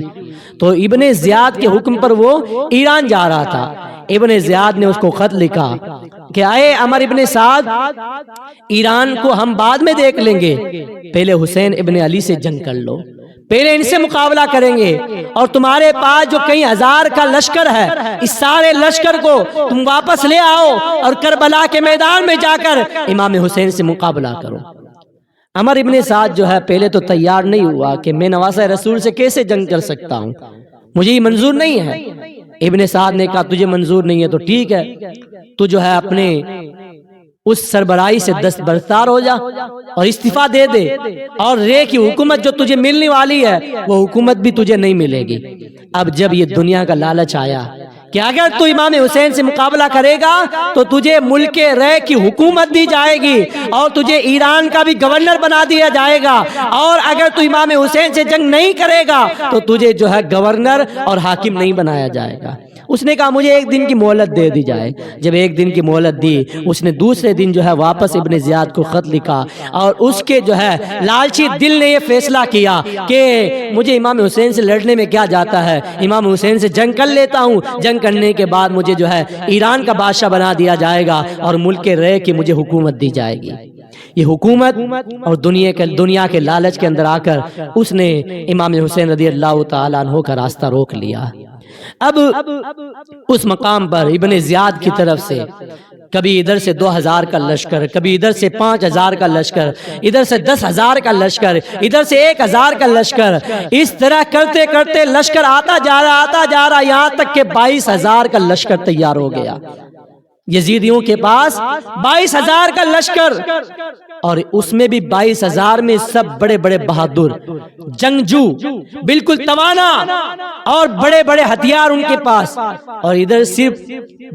تو ابن زیاد کے حکم پر وہ ایران جا رہا تھا۔ ابن زیاد نے اس کو خط لکھا کہ اے عمر ابن سعد، ایران کو ہم بعد میں دیکھ لیں گے، پہلے حسین ابن علی سے جنگ کر لو، پہلے ان سے مقابلہ کریں گے، اور تمہارے پاس جو کئی ہزار کا لشکر ہے اس سارے لشکر کو تم واپس لے آؤ اور کربلا کے میدان میں جا کر امام حسین سے مقابلہ کرو۔ عمر ابن سعد جو ہے پہلے تو تیار نہیں ہوا کہ میں نواسہ رسول سے کیسے جنگ کر سکتا ہوں، مجھے یہ منظور نہیں ہے۔ ابن سعد نے کہا تجھے منظور نہیں ہے تو ٹھیک ہے، تو جو ہے اپنے اس سربراہی سے دستبردار ہو جا اور استعفیٰ دے دے، اور رے کی حکومت جو تجھے ملنے والی ہے وہ حکومت بھی تجھے نہیں ملے گی۔ اب جب یہ دنیا کا لالچ آیا کہ اگر تو امام حسین سے مقابلہ کرے گا تو تجھے ملک رے کی حکومت دی جائے گی اور تجھے ایران کا بھی گورنر بنا دیا جائے گا، اور اگر تو امام حسین سے جنگ نہیں کرے گا تو تجھے جو ہے گورنر اور حاکم نہیں بنایا جائے گا۔ اس نے کہا مجھے ایک دن کی مہلت دے دی جائے۔ جب ایک دن کی مہلت دی، اس نے دوسرے دن جو ہے واپس ابن زیاد کو خط لکھا اور اس کے جو ہے لالچی دل نے یہ فیصلہ کیا کہ مجھے امام حسین سے لڑنے میں کیا جاتا ہے، امام حسین سے جنگ کر لیتا ہوں، جنگ کرنے کے بعد مجھے جو ہے ایران کا بادشاہ بنا دیا جائے گا اور ملک رے کی مجھے حکومت دی جائے گی۔ یہ حکومت اور دنیا کے لالچ کے اندر آ کر اس نے امام حسین رضی اللہ تعالیٰ عنہ کا راستہ روک لیا۔ اب اس مقام پر ابن زیاد کی طرف سے کبھی ادھر سے 2000 کا لشکر، کبھی ادھر سے 5000 کا لشکر، ادھر سے 10,000 کا لشکر، ادھر سے 1000 کا لشکر، اس طرح کرتے کرتے لشکر آتا جا رہا یہاں تک کہ 22,000 کا لشکر تیار ہو گیا۔ یزیدیوں کے پاس 22,000 کا لشکر، اور اس میں بھی 22,000 میں سب بڑے بڑے بہادر جنگجو، بالکل توانا اور بڑے بڑے ہتھیار ان کے پاس، اور ادھر صرف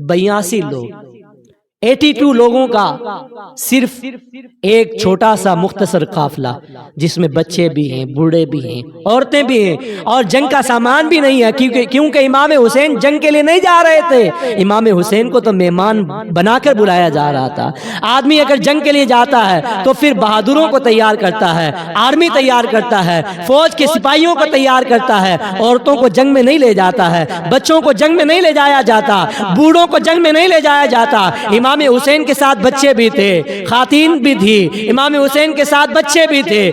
82 لوگ، 82 لوگوں کا صرف ایک چھوٹا سا مختصر قافلہ، جس میں بچے بھی ہیں، بوڑھے بھی ہیں، عورتیں بھی ہیں، اور جنگ کا سامان بھی نہیں ہے، کیونکہ امام حسین جنگ کے لیے نہیں جا رہے تھے، امام حسین کو تو مہمان بنا کر بلایا جا رہا تھا۔ آدمی اگر جنگ کے لیے جاتا ہے تو پھر بہادروں کو تیار کرتا ہے، آرمی تیار کرتا ہے، فوج کے سپاہیوں کو تیار کرتا ہے، عورتوں کو جنگ میں نہیں لے جاتا ہے، بچوں کو جنگ میں نہیں لے جایا جاتا، بوڑھوں کو جنگ میں نہیں لے جایا جاتا۔ امام حسین کے ساتھ بچے بھی تھے، خواتین بھی تھی، امام حسین کے ساتھ بچے بھی تھے۔